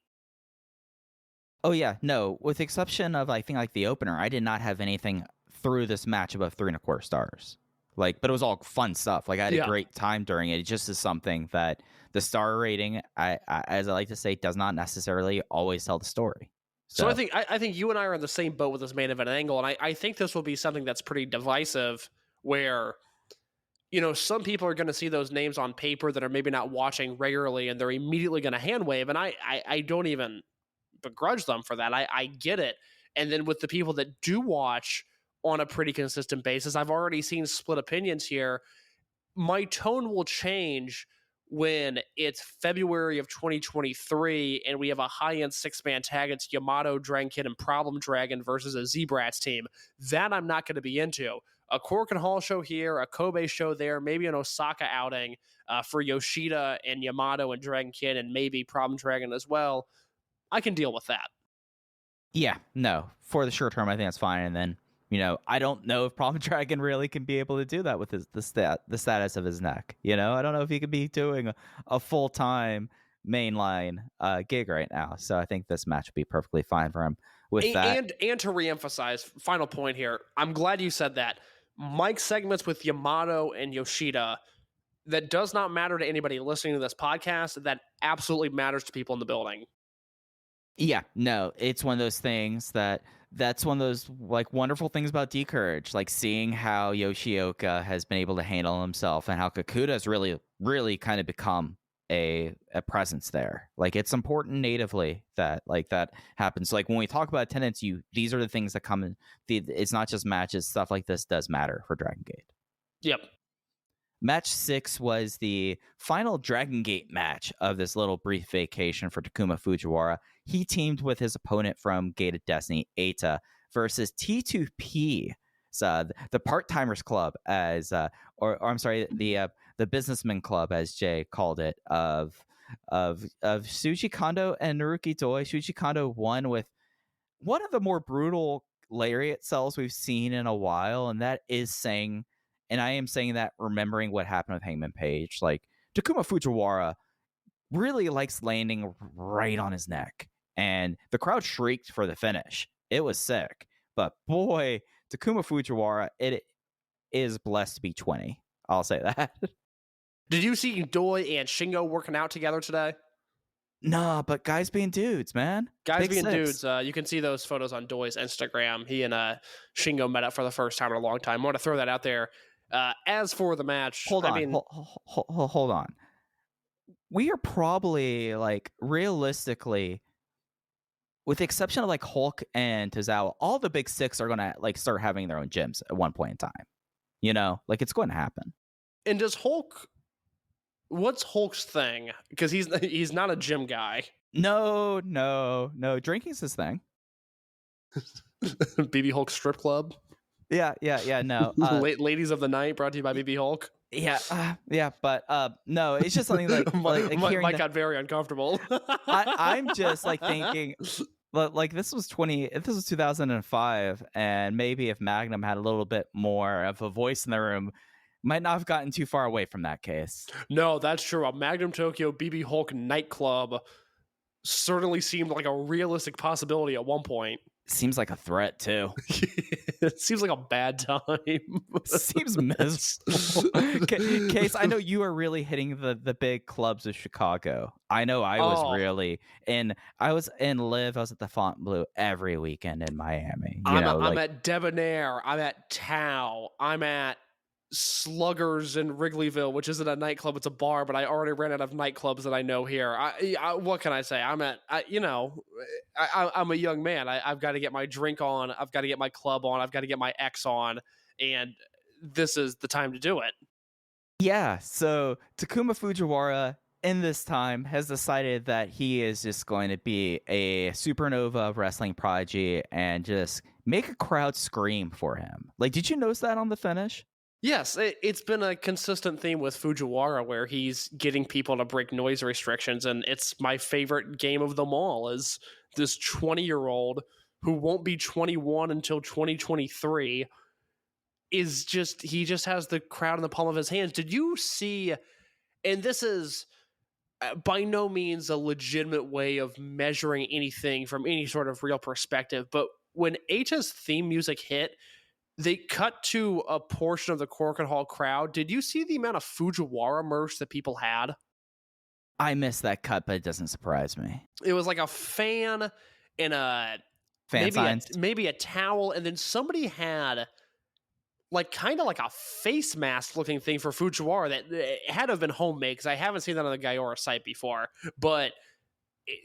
Oh, yeah. No, with the exception of, I think, like the opener, I did not have anything through this match above 3.25 stars. Like, but it was all fun stuff. Like, I had a great time during it. It just is something that the star rating, as I like to say, does not necessarily always tell the story. So I think you and I are in the same boat with this main event angle, and I think this will be something that's pretty divisive, where, some people are going to see those names on paper that are maybe not watching regularly, and they're immediately going to hand wave, and I don't even begrudge them for that. I get it. And then with the people that do watch on a pretty consistent basis, I've already seen split opinions here. My tone will change when it's February of 2023 and we have a high-end six-man tag. It's Yamato, Dragongate, and Problem Dragon versus a Z-Brats team. That I'm not going to be into. A Korakuen Hall show here, a Kobe show there, maybe an Osaka outing for Yoshida and Yamato and Dragongate and maybe Problem Dragon as well. I can deal with that. Yeah, no. For the short term, I think that's fine. And then, I don't know if Problem Dragon really can be able to do that with the status of his neck. I don't know if he could be doing a full-time mainline gig right now. So I think this match would be perfectly fine for him with that. And to reemphasize, final point here, I'm glad you said that. Mike segments with Yamato and Yoshida, that does not matter to anybody listening to this podcast. That absolutely matters to people in the building. Yeah, no, it's one of those things that's one of those like wonderful things about D-Courage, like seeing how Yoshioka has been able to handle himself and how Kakuta has really, really kind of become a presence there. Like it's important natively that happens. Like when we talk about attendance, these are the things that come in. It's not just matches. Stuff like this does matter for Dragongate. Yep. Match 6 was the final Dragongate match of this little brief vacation for Takuma Fujiwara. He teamed with his opponent from Gate of Destiny, Eita, versus T2P, the Part-Timers Club, or I'm sorry, the Businessman Club, as Jay called it, of Shuji Kondo and Naruki Doi. Shuji Kondo won with one of the more brutal lariat sells we've seen in a while, and that is saying. And I am saying that remembering what happened with Hangman Page. Like, Takuma Fujiwara really likes landing right on his neck. And the crowd shrieked for the finish. It was sick. But boy, Takuma Fujiwara, it is blessed to be 20. I'll say that. Did you see Doi and Shingo working out together today? Nah, but guys being dudes, man. Guys Big being six. dudes. You can see those photos on Doi's Instagram. He and Shingo met up for the first time in a long time. I want to throw that out there. As for the match, hold on. We are probably like realistically, with the exception of like Hulk and Tozawa, all the big six are gonna like start having their own gyms at one point in time. Like it's going to happen. And does Hulk? What's Hulk's thing? Because he's not a gym guy. No. Drinking's his thing. BB Hulk strip club. Yeah. No. Ladies of the night, brought to you by BB Hulk. Yeah. But no, it's just something like Mike got very uncomfortable. I'm just like thinking, like this was 2005, and maybe if Magnum had a little bit more of a voice in the room, might not have gotten too far away from that case. No, that's true. A Magnum Tokyo BB Hulk nightclub certainly seemed like a realistic possibility at one point. Seems like a threat too. It seems like a bad time. Seems miserable. Case, I know you are really hitting the big clubs of Chicago. I know I was really I was in Live. I was at the Fontainebleau every weekend in Miami. I'm at Debonair. I'm at Tao. I'm at Sluggers in Wrigleyville, which isn't a nightclub, it's a bar, but I already ran out of nightclubs that I know here. What can I say? I'm a young man. I've got to get my drink on. I've got to get my club on. I've got to get my X on. And this is the time to do it. Yeah. So Takuma Fujiwara in this time has decided that he is just going to be a supernova wrestling prodigy and just make a crowd scream for him. Like, did you notice that on the finish? Yes, it's been a consistent theme with Fujiwara where he's getting people to break noise restrictions, and it's my favorite game of them all is this 20-year-old who won't be 21 until 2023 he just has the crowd in the palm of his hands. Did you see, and this is by no means a legitimate way of measuring anything from any sort of real perspective, but when Eita's theme music hit, they cut to a portion of the Korakuen Hall crowd. Did you see the amount of Fujiwara merch that people had? I missed that cut, but it doesn't surprise me. It was like a fan and maybe a towel, and then somebody had like kind of like a face mask looking thing for Fujiwara that had to have been homemade because I haven't seen that on the Gaiora site before. But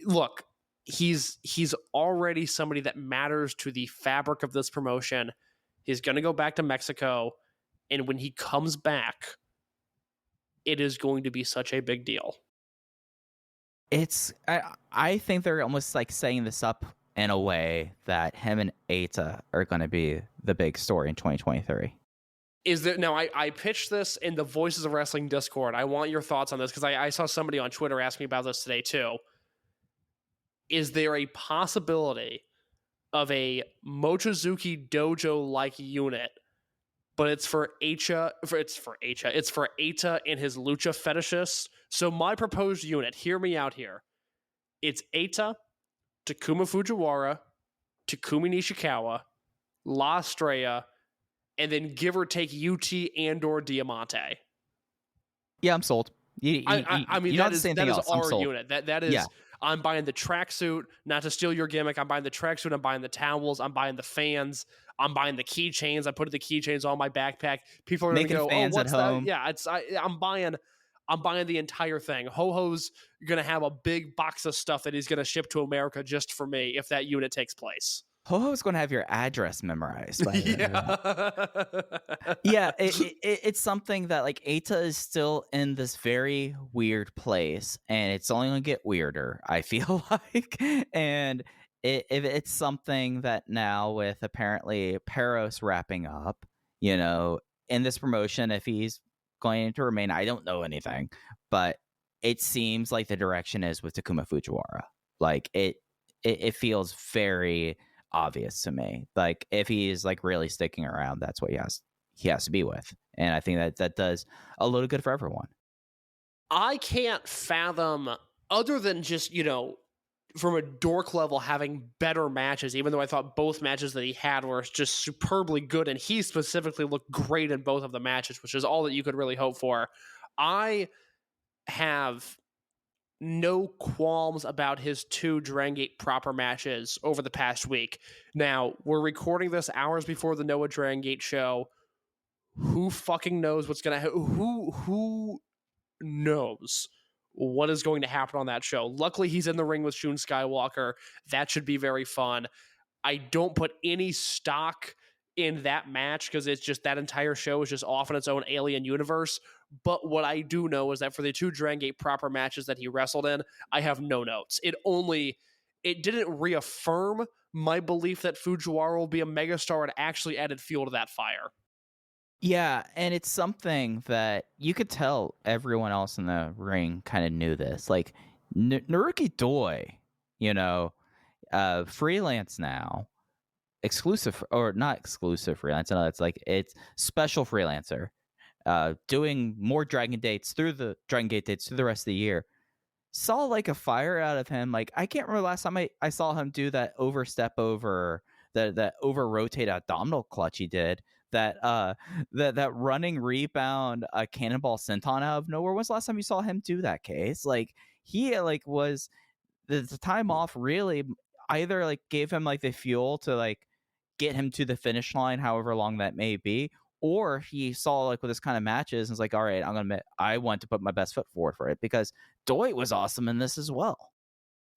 look, he's already somebody that matters to the fabric of this promotion. He's going to go back to Mexico, and when he comes back, it is going to be such a big deal. I think they're almost like setting this up in a way that him and Eita are going to be the big story in 2023. Is there now? I pitched this in the Voices of Wrestling Discord. I want your thoughts on this because I saw somebody on Twitter ask me about this today too. Is there a possibility of a Mochizuki Dojo-like unit, but it's for Eita? It's for Eita and his lucha fetishists. So my proposed unit, hear me out here. It's Eita, Takuma Fujiwara, Takumi Nishikawa, La Estrella, and then give or take UT and/or Diamante. Yeah, I'm sold. I mean, that is our sold. unit. That is. Yeah. I'm buying the tracksuit. Not to steal your gimmick, I'm buying the tracksuit. I'm buying the towels. I'm buying the fans. I'm buying the keychains. I put the keychains on my backpack. People are going to go, fans "Oh, what's at home." that?" Yeah, I'm buying the entire thing. Ho-Ho's going to have a big box of stuff that he's going to ship to America just for me if that unit takes place. Ho-Ho's going to have your address memorized. Yeah. It's something that like Eita is still in this very weird place, and it's only going to get weirder, I feel like. And it's something that now with apparently Peros wrapping up, in this promotion, if he's going to remain, I don't know anything, but it seems like the direction is with Takuma Fujiwara. Like it feels very obvious to me. Like if he's like really sticking around, that's what he has to be with. And I think that does a little good for everyone. I can't fathom, other than just, from a dork level, having better matches, even though I thought both matches that he had were just superbly good, and he specifically looked great in both of the matches, which is all that you could really hope for. I have no qualms about his 2 Dragongate proper matches over the past week. Now, we're recording this hours before the Noah Dragongate show. Who fucking knows what's going to who knows what is going to happen on that show? Luckily, he's in the ring with Shun Skywalker. That should be very fun. I don't put any stock in that match because it's just that entire show is just off in its own alien universe. But what I do know is that for the 2 Dragongate proper matches that he wrestled in, I have no notes. It didn't reaffirm my belief that Fujiwara will be a megastar. It actually added fuel to that fire. Yeah, and it's something that you could tell everyone else in the ring kind of knew this. Like Naruki Doi, freelance now. Exclusive or not exclusive freelance. No, it's special freelancer. Doing more Dragongate dates through the rest of the year. Saw like a fire out of him. Like I can't remember last time I saw him do that overstep over that over rotate abdominal clutch he did. That running rebound cannonball senton out of nowhere. When's the last time you saw him do that, Case? Like he was the time off really either like gave him like the fuel to like get him to the finish line, however long that may be, or he saw like with this kind of matches and was like, all right, I want to put my best foot forward for it, because Doi was awesome in this as well.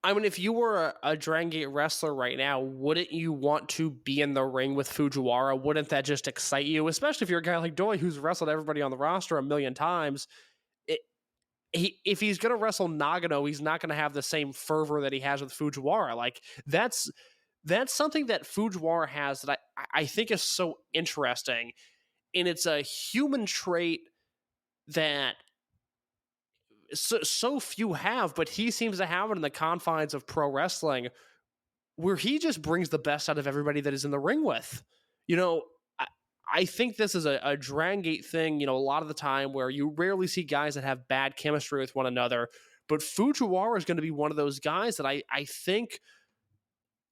I mean, if you were a Dragongate wrestler right now, wouldn't you want to be in the ring with Fujiwara? Wouldn't that just excite you? Especially if you're a guy like Doi who's wrestled everybody on the roster a million times. If he's going to wrestle Nagano, he's not going to have the same fervor that he has with Fujiwara. Like, that's something that Fujiwara has that I think is so interesting. And it's a human trait that so few have, but he seems to have it in the confines of pro wrestling, where he just brings the best out of everybody that is in the ring with. I think this is a Dragongate thing, a lot of the time, where you rarely see guys that have bad chemistry with one another, but Fujiwara is going to be one of those guys that I think,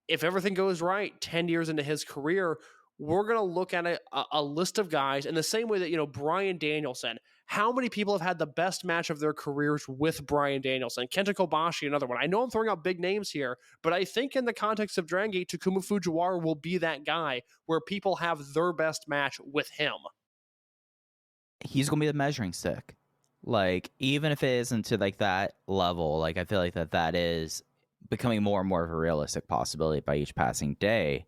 if everything goes right, 10 years into his career, we're going to look at a list of guys in the same way that, Bryan Danielson. How many people have had the best match of their careers with Bryan Danielson? Kenta Kobashi, another one. I know I'm throwing out big names here, but I think in the context of Dragongate, Takuma Fujiwara will be that guy where people have their best match with him. He's going to be the measuring stick. Like, even if it isn't to like that level, like I feel like that is becoming more and more of a realistic possibility by each passing day.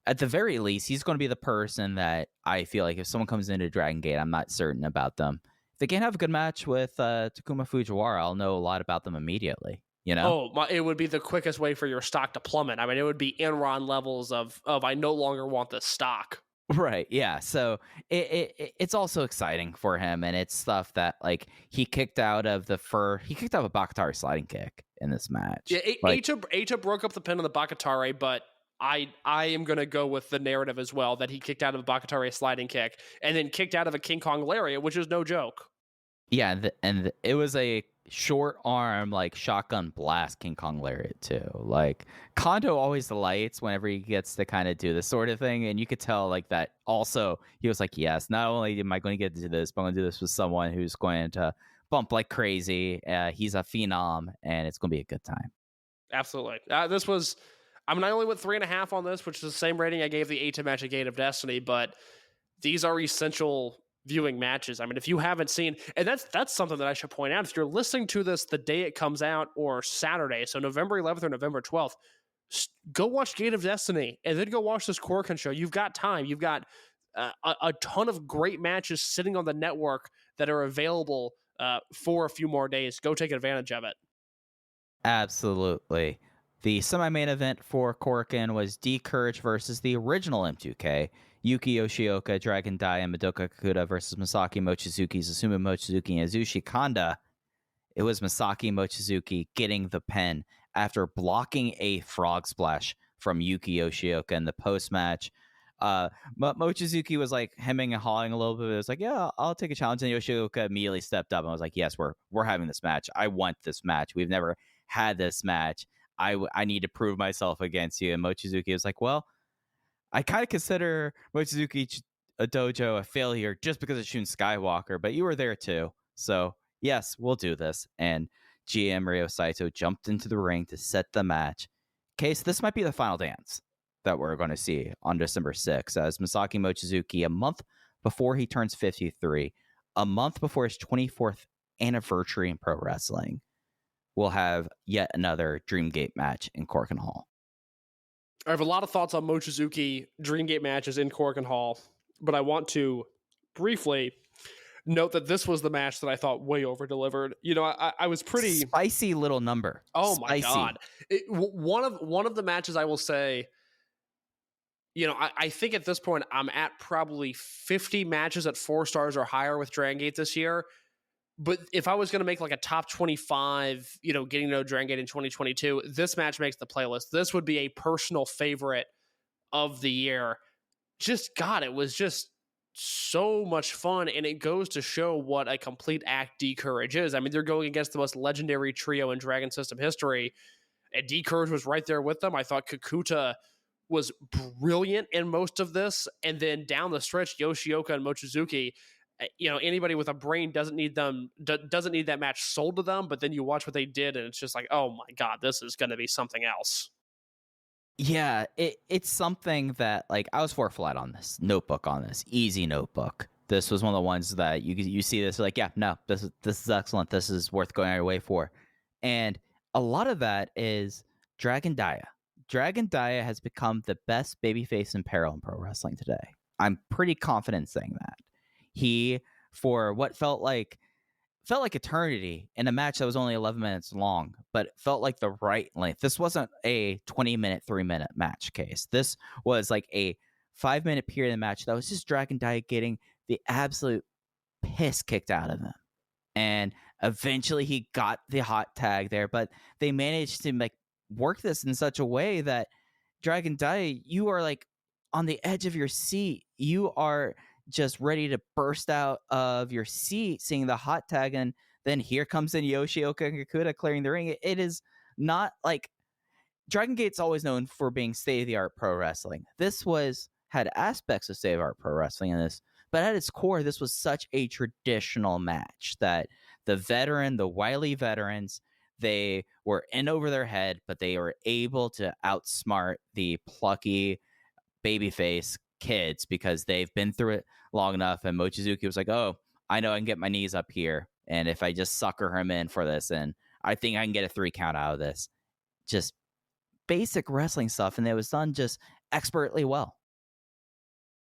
At the very least, he's going to be the person that I feel like if someone comes into Dragongate, I'm not certain about them. they can't have a good match with Takuma Fujiwara, I'll know a lot about them immediately. It would be the quickest way for your stock to plummet. I mean, it would be Enron levels of I no longer want this stock. Right. Yeah. So it's also exciting for him, and it's stuff that like he kicked out of a Bakatari sliding kick in this match. Yeah, Eita broke up the pin on the Bakatare, but I am gonna go with the narrative as well that he kicked out of a Bakatare sliding kick and then kicked out of a King Kong lariat, which is no joke. Yeah, and it was a short arm like shotgun blast King Kong lariat too. Like Kondo always delights whenever he gets to kind of do this sort of thing, and you could tell like that. Also, he was like, "Yes, not only am I going to get to do this, but I'm going to do this with someone who's going to bump like crazy. He's a phenom, and it's going to be a good time." Absolutely. This was. I mean, I only went 3.5 on this, which is the same rating I gave the Eita match at Gate of Destiny, but these are essential viewing matches. I mean, if you haven't seen, and that's something that I should point out, if you're listening to this the day it comes out or Saturday, so November 11th or November 12th, go watch Gate of Destiny and then go watch this Korakuen show. You've got time. You've got a ton of great matches sitting on the network that are available for a few more days. Go take advantage of it. Absolutely. The semi-main event for Korakuen was D-Courage versus the original M2K. Yuki Yoshioka, Dragon Dai, and Madoka Kakuta versus Masaki Mochizuki, Susumu Mochizuki, and Azushi Kanda. It was Masaki Mochizuki getting the pin after blocking a frog splash from Yuki Yoshioka in the post-match. Mochizuki was like hemming and hawing a little bit. It was like, yeah, I'll take a challenge. And Yoshioka immediately stepped up and was like, yes, we're having this match. I want this match. We've never had this match. I need to prove myself against you. And Mochizuki was like, well, I kind of consider Mochizuki a dojo a failure just because of Shun Skywalker, but you were there too. So, yes, we'll do this. And GM Ryo Saito jumped into the ring to set the match. Case, this might be the final dance that we're going to see on December 6th, as Masaki Mochizuki, a month before he turns 53, a month before his 24th anniversary in pro wrestling, will have yet another Dreamgate match in Korakuen Hall. I have a lot of thoughts on Mochizuki Dreamgate matches in Korakuen Hall, but I want to briefly note that this was the match that I thought way over delivered. You know, I was pretty spicy little number. Oh spicy. My god! One of the matches I will say. You know, I think at this point I'm at probably 50 matches at 4 stars or higher with Dragongate this year. But if I was going to make like a top 25, you know, getting to know Dragongate in 2022, this match makes the playlist. This would be a personal favorite of the year. God, it was just so much fun. And it goes to show what a complete act D-Courage is. I mean, they're going against the most legendary trio in Dragon System history. And D-Courage was right there with them. I thought Kakuta was brilliant in most of this. And then down the stretch, Yoshioka and Mochizuki, you know, anybody with a brain doesn't need that match sold to them, but then you watch what they did and it's just like, oh my god, this is going to be something else. Yeah, it's something that like I was 4 flat on this notebook, on this easy notebook. This was one of the ones that you see this like, yeah, no, this is excellent. This is worth going our way for. And a lot of that is Dragon Daya. Dragon Daya has become the best babyface in peril in pro wrestling today. I'm pretty confident in saying that. He, for what felt like eternity in a match that was only 11 minutes long, but felt like the right length. This wasn't a 20-minute, 3-minute match Case. This was like a 5-minute period of the match that was just Dragon Daya getting the absolute piss kicked out of him. And eventually he got the hot tag there, but they managed to like work this in such a way that Dragon Daya, you are like on the edge of your seat. You are just ready to burst out of your seat seeing the hot tag, and then here comes in Yoshioka and Kakuta clearing the ring. It is not like Dragon Gate's always known for being state-of-the-art pro wrestling. This had aspects of state-of-the-art pro wrestling in this, but at its core, this was such a traditional match that the wily veterans, they were in over their head, but they were able to outsmart the plucky babyface kids because they've been through it long enough. And Mochizuki was like, oh, I know I can get my knees up here, and if I just sucker him in for this, and I think I can get a 3 count out of this. Just basic wrestling stuff, and it was done just expertly well.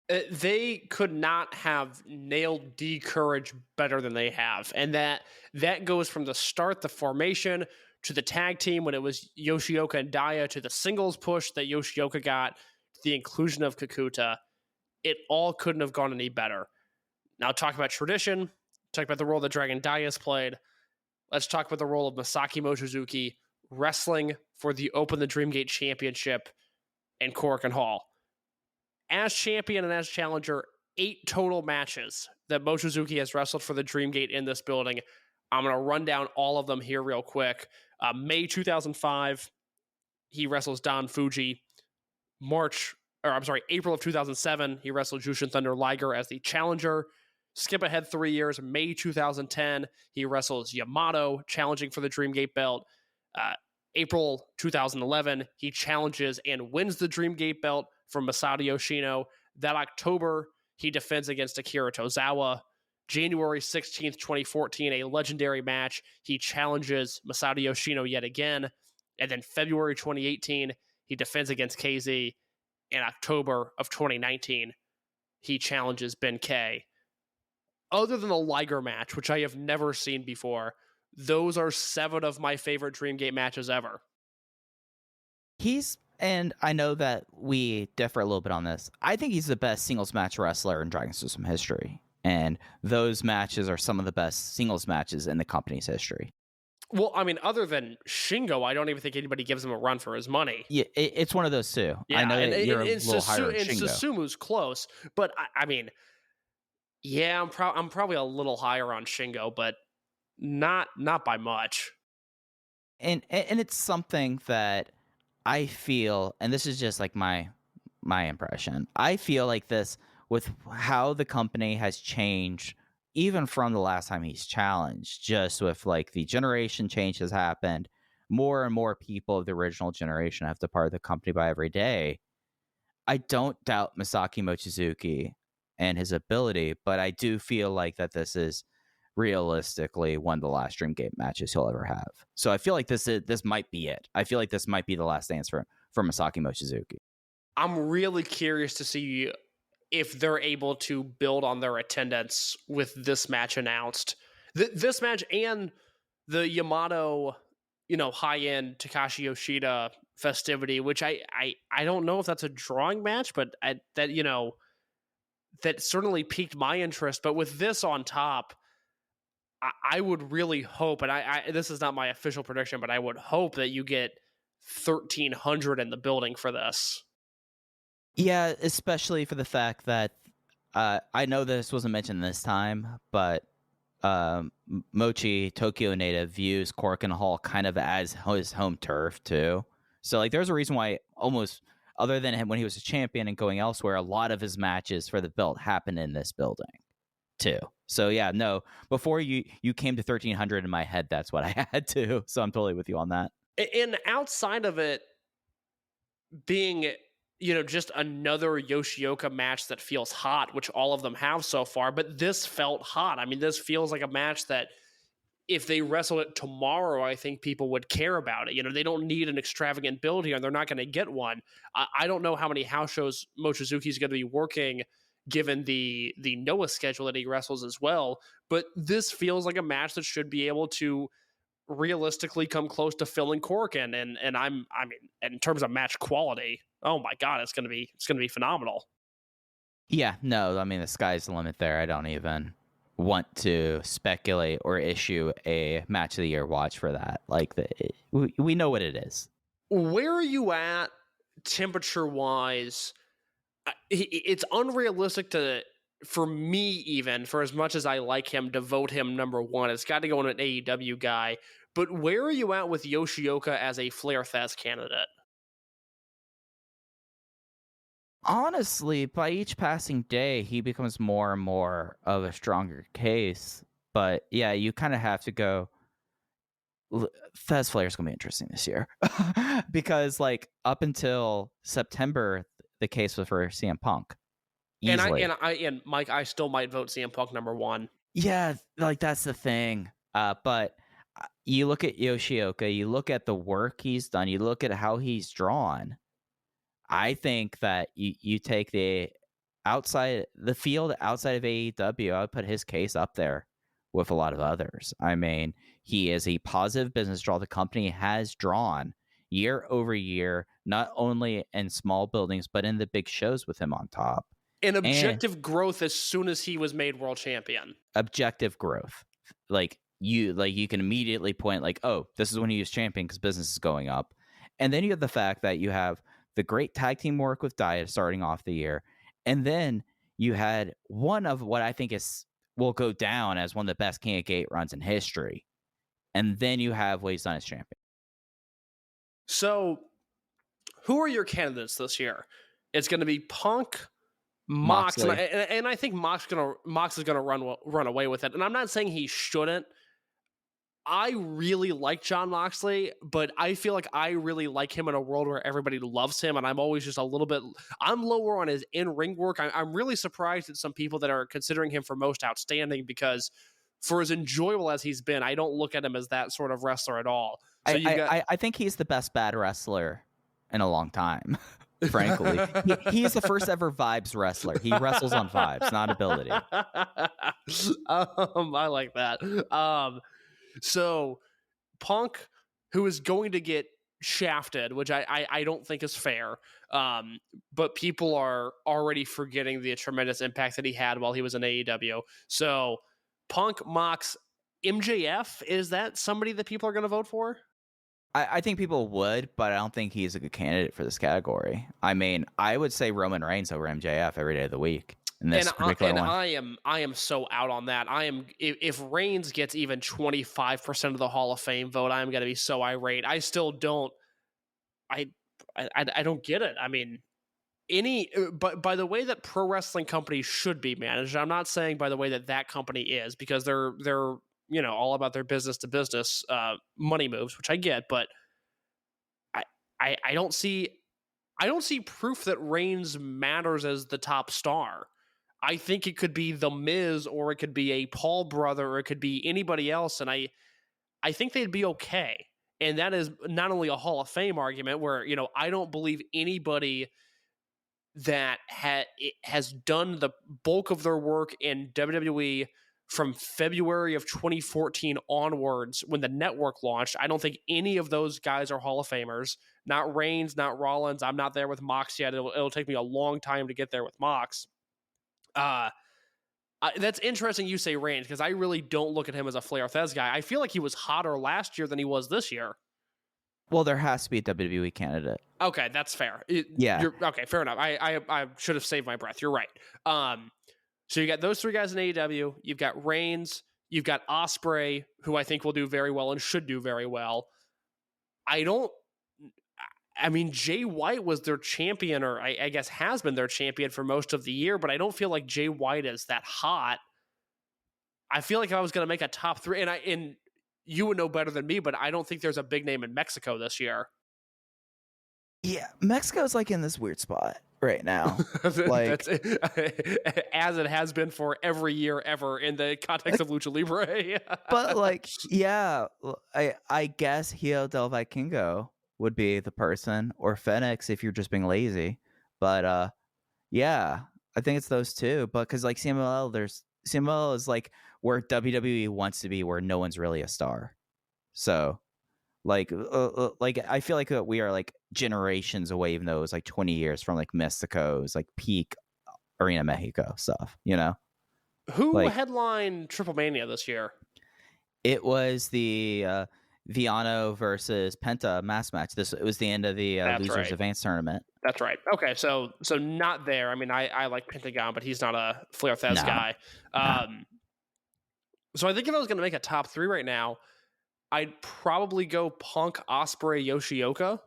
They could not have nailed D-Courage better than they have. And that goes from the start, the formation, to the tag team when it was Yoshioka and Daya, to the singles push that Yoshioka got, to the inclusion of Kakuta. It all couldn't have gone any better. Now, talk about tradition, talk about the role that Dragon Daya has played. Let's talk about the role of Masaki Mochizuki wrestling for the Open the Dreamgate Championship in Korakuen Hall. As champion and as challenger, 8 total matches that Mochizuki has wrestled for the Dreamgate in this building. I'm going to run down all of them here real quick. May 2005, he wrestles Don Fuji. April of 2007, he wrestled Jushin Thunder Liger as the challenger. Skip ahead 3 years, May 2010, he wrestles Yamato, challenging for the Dreamgate belt. April 2011, he challenges and wins the Dreamgate belt from Masato Yoshino. That October, he defends against Akira Tozawa. January 16th, 2014, a legendary match. He challenges Masato Yoshino yet again. And then February 2018, he defends against KZ. In October of 2019, he challenges Ben K. Other than the Liger match, which I have never seen before, those are 7 of my favorite Dreamgate matches ever. And I know that we differ a little bit on this. I think he's the best singles match wrestler in Dragon System history. And those matches are some of the best singles matches in the company's history. Well, I mean, other than Shingo, I don't even think anybody gives him a run for his money. Yeah, it's one of those two. Yeah, I know that you're a and little higher on and Shingo. Susumu's close, but I mean, yeah, I'm probably a little higher on Shingo, but not by much. And it's something that I feel, and this is just like my impression. I feel like this, with how the company has changed, even from the last time he's challenged, just with like the generation change has happened, more and more people of the original generation have departed the company by every day. I don't doubt Masaki Mochizuki and his ability, but I do feel like that this is realistically one of the last Dreamgate matches he'll ever have. So I feel like this might be it. I feel like this might be the last dance for Masaki Mochizuki. I'm really curious to see if they're able to build on their attendance with this match announced. This match and the Yamato, high-end Takashi Yoshida festivity, which I don't know if that's a drawing match, but that certainly piqued my interest. But with this on top, I would really hope, and I this is not my official prediction, but I would hope that you get 1,300 in the building for this. Yeah, especially for the fact that I know this wasn't mentioned this time, but Mochi, Tokyo native, views Korakuen Hall kind of as his home turf too. So like, there's a reason why almost, other than him when he was a champion and going elsewhere, a lot of his matches for the belt happened in this building too. So yeah, no, before you came to 1,300 in my head, that's what I had to. So I'm totally with you on that. And outside of it being, just another Yoshioka match that feels hot, which all of them have so far, but this felt hot. I mean, this feels like a match that if they wrestle it tomorrow, I think people would care about it. They don't need an extravagant build here, and they're not going to get one. I don't know how many house shows Mochizuki's going to be working, given the Noah schedule that he wrestles as well. But this feels like a match that should be able to realistically come close to filling Korakuen. And in terms of match quality, oh my God, it's gonna be phenomenal. Yeah, no, I mean, the sky's the limit there. I don't even want to speculate or issue a match of the year watch for that. Like, we know what it is. Where are you at temperature wise? It's unrealistic for me, even for as much as I like him, to vote him number one. It's got to go on an AEW guy. But where are you at with Yoshioka as a Flair Fest candidate? Honestly, by each passing day, he becomes more and more of a stronger case. But yeah, you kind of have to go. Fez Flair is going to be interesting this year because, like, up until September, the case was for CM Punk. Easily. And Mike, I still might vote CM Punk number one. Yeah, like, that's the thing. But you look at Yoshioka, you look at the work he's done, you look at how he's drawn. I think that you take the outside the field, outside of AEW, I would put his case up there with a lot of others. I mean, he is a positive business draw the company has drawn year over year, not only in small buildings, but in the big shows with him on top. And objective growth as soon as he was made world champion. Objective growth. Like you can immediately point like, oh, this is when he was champion because business is going up. And then you have the fact that you have the great tag team work with Dia starting off the year. And then you had one of what I think will go down as one of the best King of Gate runs in history. And then you have what he's done as champion. So who are your candidates this year? It's going to be Punk, Mox, and I think Mox is gonna run away with it. And I'm not saying he shouldn't. I really like Jon Moxley, but I feel like I really like him in a world where everybody loves him, and I'm always just I'm lower on his in-ring work. I'm really surprised at some people that are considering him for most outstanding, because for as enjoyable as he's been, I don't look at him as that sort of wrestler at all. So I think he's the best bad wrestler in a long time. Frankly, he is the first ever vibes wrestler. He wrestles on vibes, not ability. I like that. So Punk, who is going to get shafted, which I don't think is fair. But people are already forgetting the tremendous impact that he had while he was in AEW. So Punk, Mox, MJF, is that somebody that people are going to vote for? I think people would, but I don't think he's a good candidate for this category. I mean, I would say Roman Reigns over MJF every day of the week in this particular one. I am so out on that. If Reigns gets even 25% of the Hall of Fame vote, I'm going to be so irate. I still don't. I don't get it. I mean, but by the way that pro wrestling companies should be managed, I'm not saying by the way that company is, because they're all about their business to business money moves, which I get, but I don't see proof that Reigns matters as the top star. I think it could be The Miz, or it could be a Paul brother, or it could be anybody else, and I think they'd be okay. And that is not only a Hall of Fame argument where, I don't believe anybody that has done the bulk of their work in WWE from February of 2014 onwards, when the network launched. I don't think any of those guys are Hall of Famers. Not Reigns, not Rollins. I'm not there with Mox yet. It'll take me a long time to get there with Mox. That's interesting you say Reigns, because I really don't look at him as a Flair Thez guy. I feel like he was hotter last year than he was this year. Well, there has to be a WWE candidate. Okay, that's fair. Okay, fair enough. I should have saved my breath. You're right. So you got those three guys in AEW. You've got Reigns. You've got Ospreay, who I think will do very well and should do very well. Jay White was their champion, or I guess has been their champion for most of the year, but I don't feel like Jay White is that hot. I feel like if I was going to make a top three, and you would know better than me, but I don't think there's a big name in Mexico this year. Yeah, Mexico's like in this weird spot right now. Like as it has been for every year ever in the context of Lucha Libre. But like, yeah, I guess Hijo del Vikingo would be the person, or Fenix if you're just being lazy. But yeah, I think it's those two. But because like CMLL is like where WWE wants to be, where no one's really a star. So like I feel like we are like generations away, even though it was like 20 years from like Mystico's like peak Arena Mexico stuff, Who headlined Triple Mania this year? It was the Viano versus Penta mass match. It was the end of the Losers Advance tournament. That's right. Okay, so not there. I mean, I like Pentagon, but he's not a Flair Thez guy. So I think if I was going to make a top three right now, I'd probably go Punk, Ospreay, Yoshioka.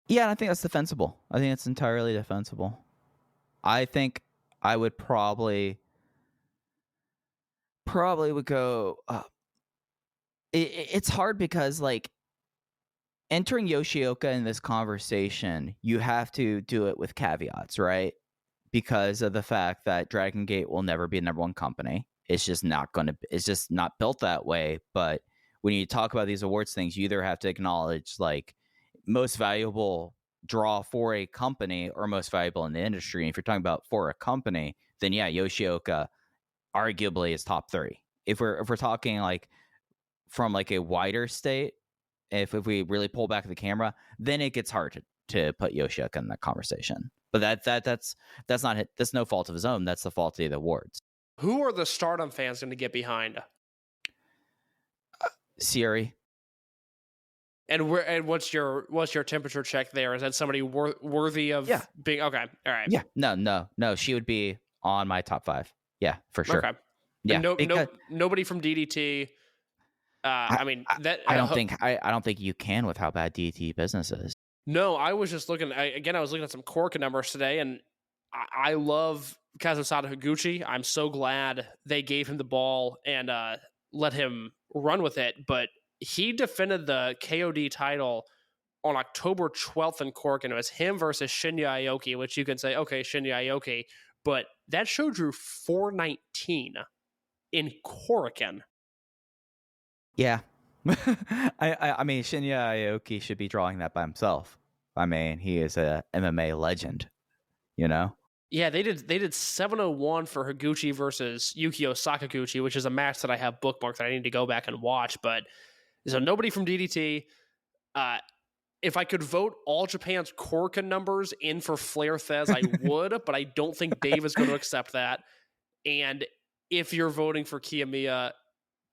Yeah, and I think that's defensible. I think it's entirely defensible. I think I would probably would go. It's hard because like entering Yoshioka in this conversation, you have to do it with caveats, right? Because of the fact that Dragongate will never be a number one company. It's just not built that way. But when you talk about these awards things, you either have to acknowledge like most valuable draw for a company or most valuable in the industry. And if you're talking about for a company, then yeah, Yoshioka arguably is top 3. If we're talking like from like a wider state, if we really pull back the camera, then it gets hard to put Yoshioka in that conversation. But that's no fault of his own. That's the fault of the awards. Who are the Stardom fans going to get behind? Siri. And what's your temperature check there? Is that somebody worthy of being okay? All right. Yeah. No. She would be on my top 5. Yeah, for sure. Okay. Yeah. Nobody from DDT. I don't think you can with how bad DDT business is. No, I was just looking. I was looking at some Korakuen numbers today, and I love Kazusada Higuchi. I'm so glad they gave him the ball and let him run with it. But he defended the KOD title on October 12th in Korakuen. It was him versus Shinya Aoki, which you can say, okay, Shinya Aoki, but that show drew 419 in Korakuen. Yeah. I mean, Shinya Aoki should be drawing that by himself. I mean, he is a MMA legend, you know? Yeah, they did 701 for Higuchi versus Yukio Sakaguchi, which is a match that I have bookmarked that I need to go back and watch. But so nobody from DDT. If I could vote all Japan's Korakuen numbers in for Flair Thez, I would, but I don't think Dave is going to accept that. And if you're voting for Kiyomiya,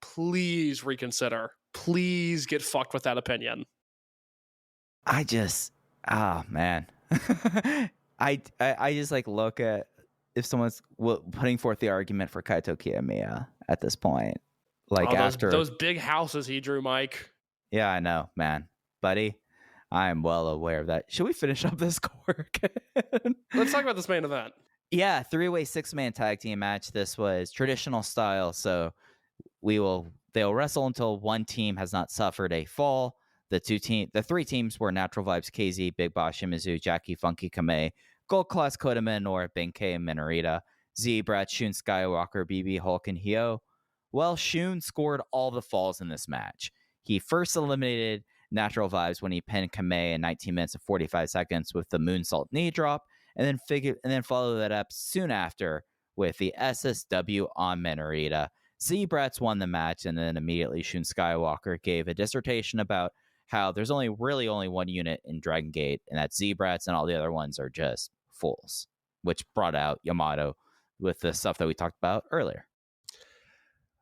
please reconsider. Please get fucked with that opinion. I just, man. I just like look at if someone's putting forth the argument for Kaito Kiyomiya at this point. Like after those big houses he drew, Mike. Yeah, I know, man. Buddy, I am well aware of that. Should we finish up this Korakuen? Let's talk about this main event. Yeah, 3-way 6-man tag team match. This was traditional style, so they'll wrestle until one team has not suffered a fall. The 3 teams were Natural Vibes KZ, Big Boss Shimizu, Jackie Funky Kamei, Gold Class Kota Minoura, Benkei, and Minorita, Z-Brats, Shun Skywalker, BB, Hulk, and Hyo. Well, Shun scored all the falls in this match. He first eliminated Natural Vibes when he pinned Kamei in 19 minutes and 45 seconds with the moonsault knee drop, and then followed that up soon after with the SSW on Minorita. Z-Brats won the match, and then immediately Shun Skywalker gave a dissertation about how there's only one unit in Dragon Gate, and that's Z-Brats, and all the other ones are just fools, which brought out Yamato with the stuff that we talked about earlier.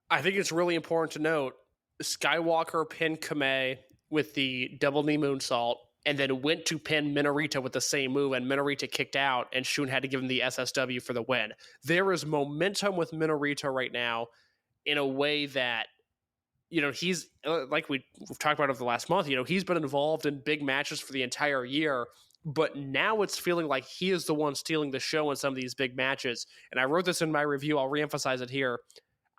I think it's really important to note Skywalker pinned Kamei with the double knee moonsault and then went to pin Minorita with the same move, and Minorita kicked out, and Shun had to give him the SSW for the win. There is momentum with Minorita right now in a way that, you know, he's, like we've talked about over the last month, you know, he's been involved in big matches for the entire year, but now it's feeling like he is the one stealing the show in some of these big matches. And I wrote this in my review. I'll reemphasize it here.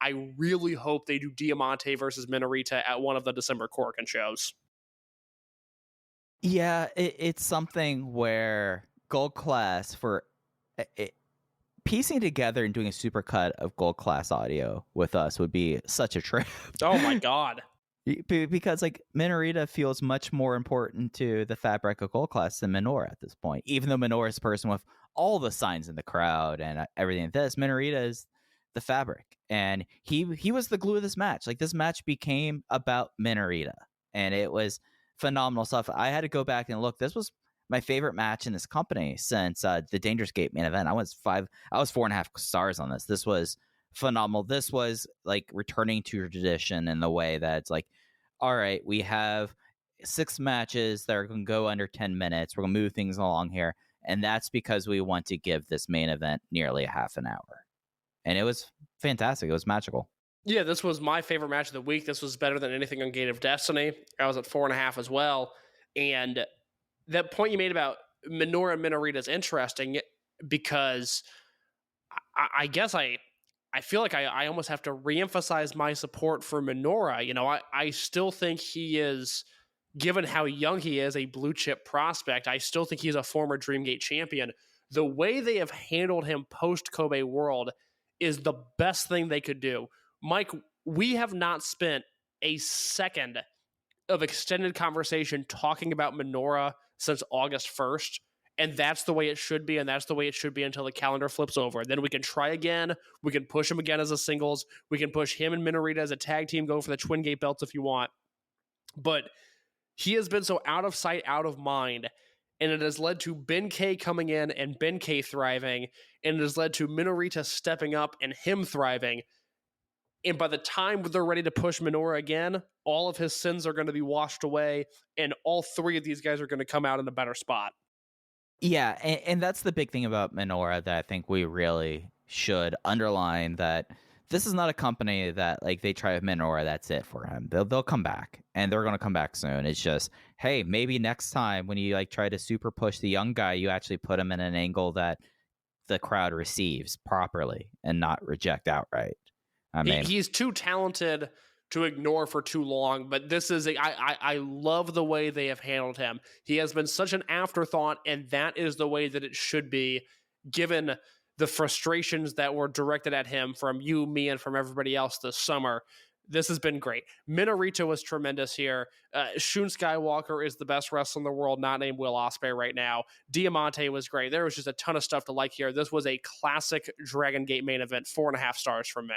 I really hope they do Diamante versus Minorita at one of the December Korakuen shows. Yeah, it's something where Gold Class for piecing together and doing a supercut of Gold Class audio with us would be such a trip. Oh my God. Because like Minorita feels much more important to the fabric of Gold Class than Minoura at this point. Even though Minoura is a person with all the signs in the crowd and everything like this, Minorita is the fabric. And he was the glue of this match. Like this match became about Minorita, and it was phenomenal stuff. I had to go back and look. This was my favorite match in this company since the Dangerous Gate main event. I was 4.5 stars on this. This was phenomenal. This was like returning to tradition in the way that it's like, all right, we have 6 matches that are going to go under 10 minutes. We're going to move things along here. And that's because we want to give this main event nearly a half an hour. And it was fantastic. It was magical. Yeah, this was my favorite match of the week. This was better than anything on Gate of Destiny. I was at 4.5 as well. And that point you made about Minoura and Minorita is interesting because I guess I feel like I almost have to reemphasize my support for Minoura. You know, I still think he is, given how young he is, a blue chip prospect. I still think he's a former Dreamgate champion. The way they have handled him post Kobe World is the best thing they could do. Mike, we have not spent a second of extended conversation talking about Minoura since August 1st. And that's the way it should be. And that's the way it should be until the calendar flips over. Then we can try again. We can push him again as a singles. We can push him and Minorita as a tag team, go for the Twin Gate belts if you want. But he has been so out of sight, out of mind. And it has led to Ben K coming in and Ben K thriving. And it has led to Minorita stepping up and him thriving. And by the time they're ready to push Minoru again, all of his sins are going to be washed away. And all three of these guys are going to come out in a better spot. Yeah, and that's the big thing about Minoru that I think we really should underline, that this is not a company that, like, they try with Minoru, that's it for him. They'll come back, and they're going to come back soon. It's just, hey, maybe next time when you like try to super push the young guy, you actually put him in an angle that the crowd receives properly and not reject outright. I mean, he's too talented to ignore for too long, but this is I love the way they have handled him. He has been such an afterthought, and that is the way that it should be, given the frustrations that were directed at him from you, me, and from everybody else this summer. This has been great. Minorita was tremendous here. Shun Skywalker is the best wrestler in the world, not named Will Ospreay right now. Diamante was great. There was just a ton of stuff to like here. This was a classic Dragon Gate main event. 4.5 stars from me.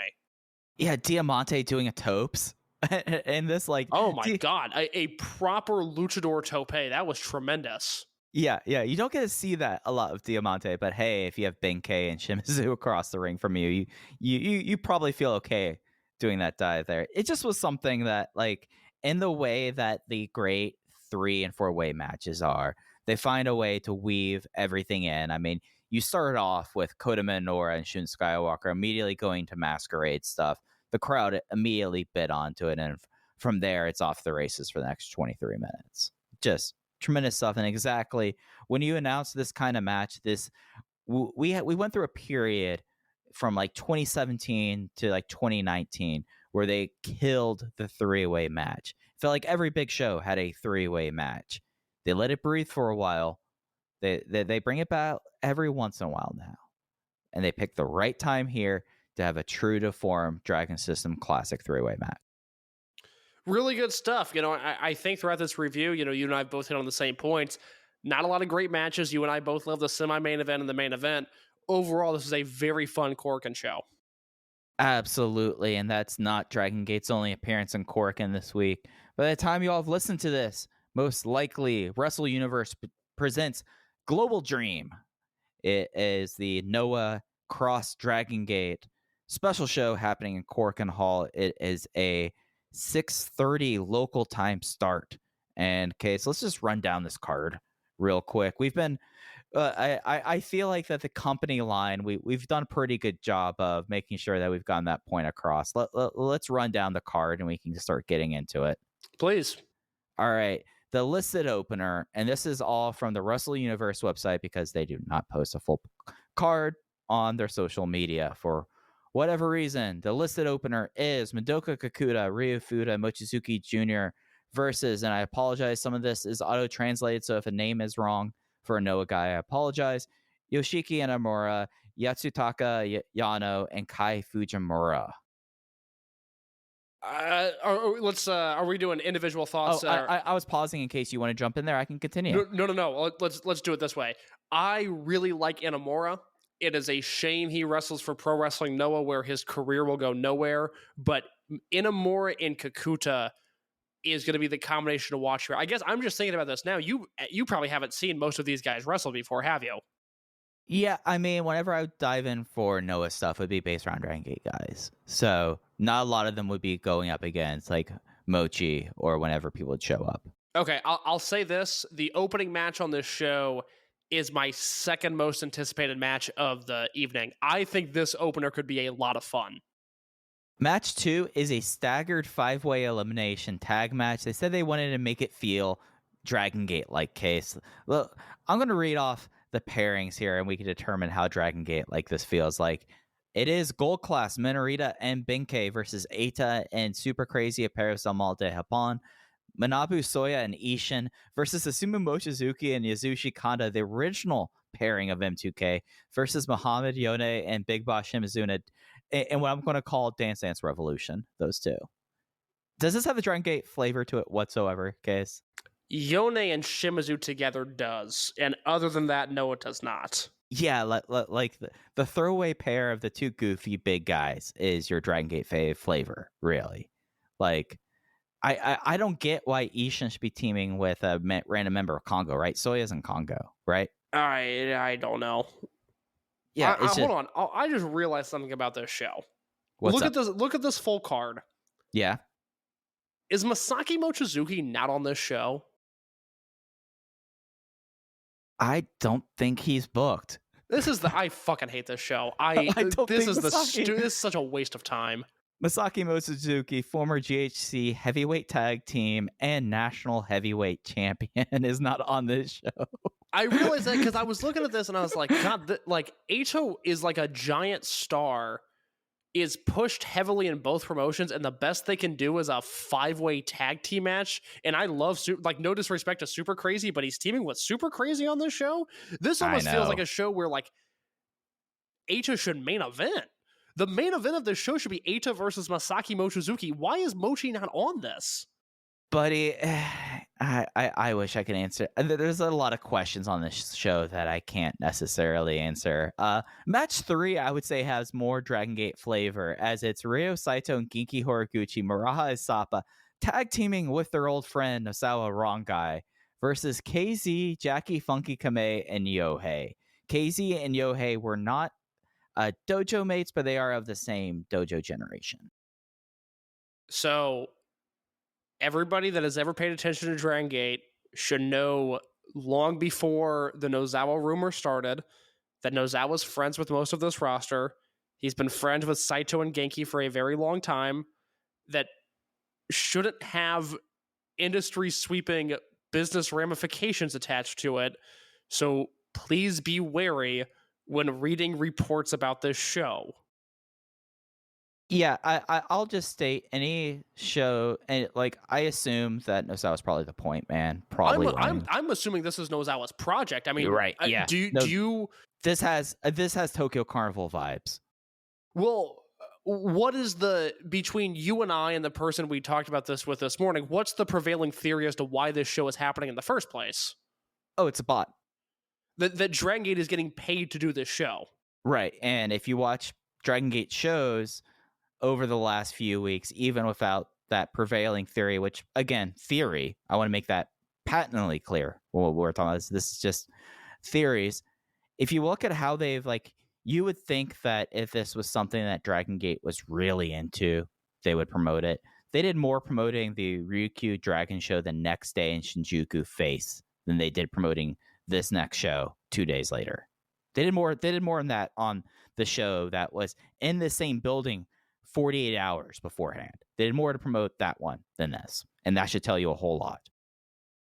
yeah, Diamante doing a topes and this, like, oh my god, a proper luchador tope. That was tremendous. Yeah, you don't get to see that a lot of Diamante, but hey, if you have Benkei and Shimizu across the ring from you, you probably feel okay doing that dive there. It just was something that, like, in the way that the great 3 and 4-way matches are, they find a way to weave everything in. I mean, you started off with Kota Minoura and Shun Skywalker immediately going to Masquerade stuff. The crowd immediately bit onto it, and from there, it's off the races for the next 23 minutes. Just tremendous stuff. And exactly when you announce this kind of match, we went through a period from like 2017 to like 2019 where they killed the 3-way match. It felt like every big show had a 3-way match. They let it breathe for a while. They bring it back every once in a while now, and they pick the right time here to have a true to form Dragon System classic 3-way match. Really good stuff. You know, I think throughout this review, you know, you and I both hit on the same points. Not a lot of great matches. You and I both love the semi-main event and the main event. Overall, this is a very fun Korakuen show. Absolutely, and that's not Dragon Gate's only appearance in Korakuen this week. By the time you all have listened to this, most likely Wrestle Universe presents Global Dream. It is the Noah Cross Dragon Gate special show happening in Korakuen Hall. It is a 6:30 local time start. And okay, so let's just run down this card real quick. We've been I feel like that the company line, we've done a pretty good job of making sure that we've gotten that point across. Let's run down the card and we can start getting into it. Please. All right. The listed opener, and this is all from the Wrestle Universe website because they do not post a full card on their social media for whatever reason. The listed opener is Madoka Kakuta, Ryu Fuda, Mochizuki Jr. versus, and I apologize, some of this is auto-translated, so if a name is wrong for a Noah guy, I apologize, Yoshiki Inamura, Yatsutaka Yano, and Kai Fujimura. Are we doing individual thoughts? Oh, I was pausing in case you want to jump in there. I can continue. No. Let's do it this way. I really like Inamura. It is a shame he wrestles for Pro Wrestling Noah, where his career will go nowhere. But Inamura and Kakuta is going to be the combination to watch here. I guess I'm just thinking about this now. You probably haven't seen most of these guys wrestle before, have you? Yeah, I mean, whenever I dive in for Noah stuff, it would be based around Dragon Gate guys. So not a lot of them would be going up against like Mochi or whenever people would show up. Okay, I'll say this. The opening match on this show is my second most anticipated match of the evening. I think this opener could be a lot of fun. Match 2 is a staggered 5-way elimination tag match. They said they wanted to make it feel Dragon Gate-like case. Look, I'm going to read off the pairings here, and we can determine how Dragon Gate like this feels like. It is Gold Class Minorita and Benkei versus Eita and Super Crazy Apparos del Mal de Japón. Manabu Soya and Ishin versus Asumu Mochizuki and Yasushi Kanda, the original pairing of M2K, versus Muhammad Yone and Big Boss Shimazuna, and what I'm going to call Dance Dance Revolution, those two. Does this have a Dragon Gate flavor to it whatsoever, Case? Yone and Shimizu together does, and other than that, no, it does not. Yeah, like the throwaway pair of the two goofy big guys is your Dragon Gate flavor, really. Like, I don't get why Ishin should be teaming with a random member of Congo, right? Soya's in Congo, right? I don't know. Yeah, hold on. I just realized something about this show. What's Look up? Look at this full card. Yeah. Is Masaki Mochizuki not on this show? I don't think he's booked. I fucking hate this show. This is such a waste of time. Masaki Mochizuki, former GHC heavyweight tag team and national heavyweight champion, is not on this show. I realized that because I was looking at this and I was like, God, Eito is like a giant star, is pushed heavily in both promotions, and the best they can do is a 5-way tag team match. And I love no disrespect to Super Crazy, but he's teaming with Super Crazy on this show. This almost feels like a show where like Eito should main event. The main event of this show should be Eita versus Masaki Mochizuki. Why is Mochi not on this? Buddy, I wish I could answer. There's a lot of questions on this show that I can't necessarily answer. Match 3, I would say, has more Dragon Gate flavor, as it's Ryo Saito and Genki Horiguchi, Maraha Isapa, tag teaming with their old friend Nosawa Wrong Guy versus KZ, Jackie Funky Kame, and Yohei. KZ and Yohei were not dojo mates, but they are of the same dojo generation. So everybody that has ever paid attention to Dragon Gate should know long before the Nozawa rumor started that Nozawa's friends with most of this roster. He's been friends with Saito and Genki for a very long time. That shouldn't have industry sweeping business ramifications attached to it. So please be wary when reading reports about this show. Yeah, I'll just state any show, and like I assume that Nozawa's probably the point man. Probably. I'm assuming this is Nozawa's project. I mean, you're right. Yeah. Do you? This has Tokyo Carnival vibes. Well, what is the between you and I and the person we talked about this with this morning? What's the prevailing theory as to why this show is happening in the first place? Oh, it's a bot. That Dragon Gate is getting paid to do this show. Right, and if you watch Dragon Gate shows over the last few weeks, even without that prevailing theory, which again, theory, I want to make that patently clear. What we're talking about this is just theories. If you look at how they've you would think that if this was something that Dragon Gate was really into, they would promote it. They did more promoting the Ryukyu Dragon show the next day in Shinjuku Face than they did promoting this next show 2 days later. They did more than that on the show that was in the same building 48 hours beforehand. They did more to promote that one than this. And that should tell you a whole lot.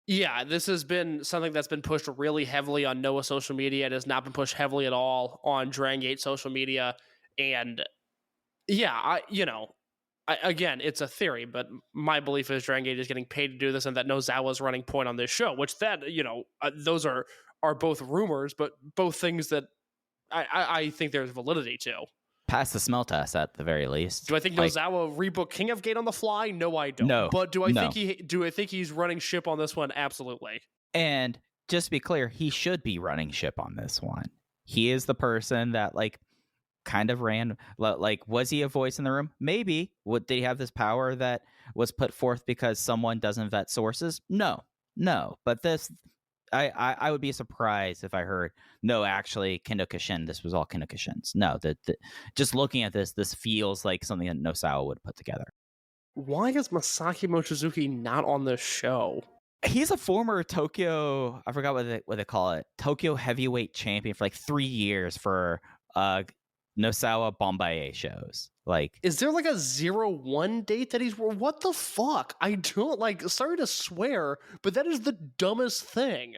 Yeah, this has been something that's been pushed really heavily on Noah social media. It has not been pushed heavily at all on Dragon Gate social media. And yeah, again, it's a theory, but my belief is Dragon Gate is getting paid to do this and that Nozawa's running point on this show, which those are both rumors, but both things that I think there's validity to. Pass the smell test at the very least. Do I think Nozawa rebooked King of Gate on the fly? No, I don't. No, but do I think he's running ship on this one? Absolutely. And just to be clear, he should be running ship on this one. He is the person that kind of ran. Was he a voice in the room? Maybe. Did he have this power that was put forth because someone doesn't vet sources? No. But this, I would be surprised if I heard, no, actually, Kendo Kishin, this was all Kendo Kishin's. No, just looking at this feels like something that Nosawa would put together. Why is Masaki Mochizuki not on this show? He's a former Tokyo, I forgot what they call it, Tokyo heavyweight champion for 3 years for Nosawa Bombaye shows. Is there a 0-1 date that he's... What the fuck? I don't sorry to swear, but that is the dumbest thing.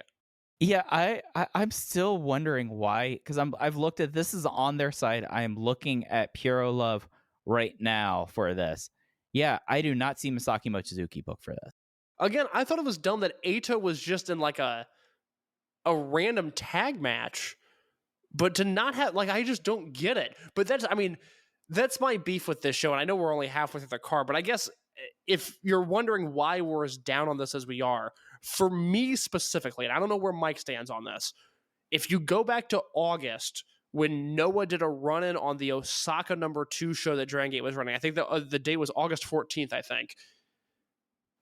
Yeah, I'm still wondering why, because I've looked at this is on their site. I am looking at Puro Love right now for this. Yeah, I do not see Masaki Mochizuki booked for this. Again, I thought it was dumb that Eito was just in a random tag match, but to not have I just don't get it. But that's my beef with this show, and I know we're only halfway through the card, but I guess if you're wondering why we're as down on this as we are, For me specifically, and I don't know where Mike stands on this, if you go back to August when Noah did a run-in on the Osaka #2 show that Dragongate was running, I think the date was August 14th, I think.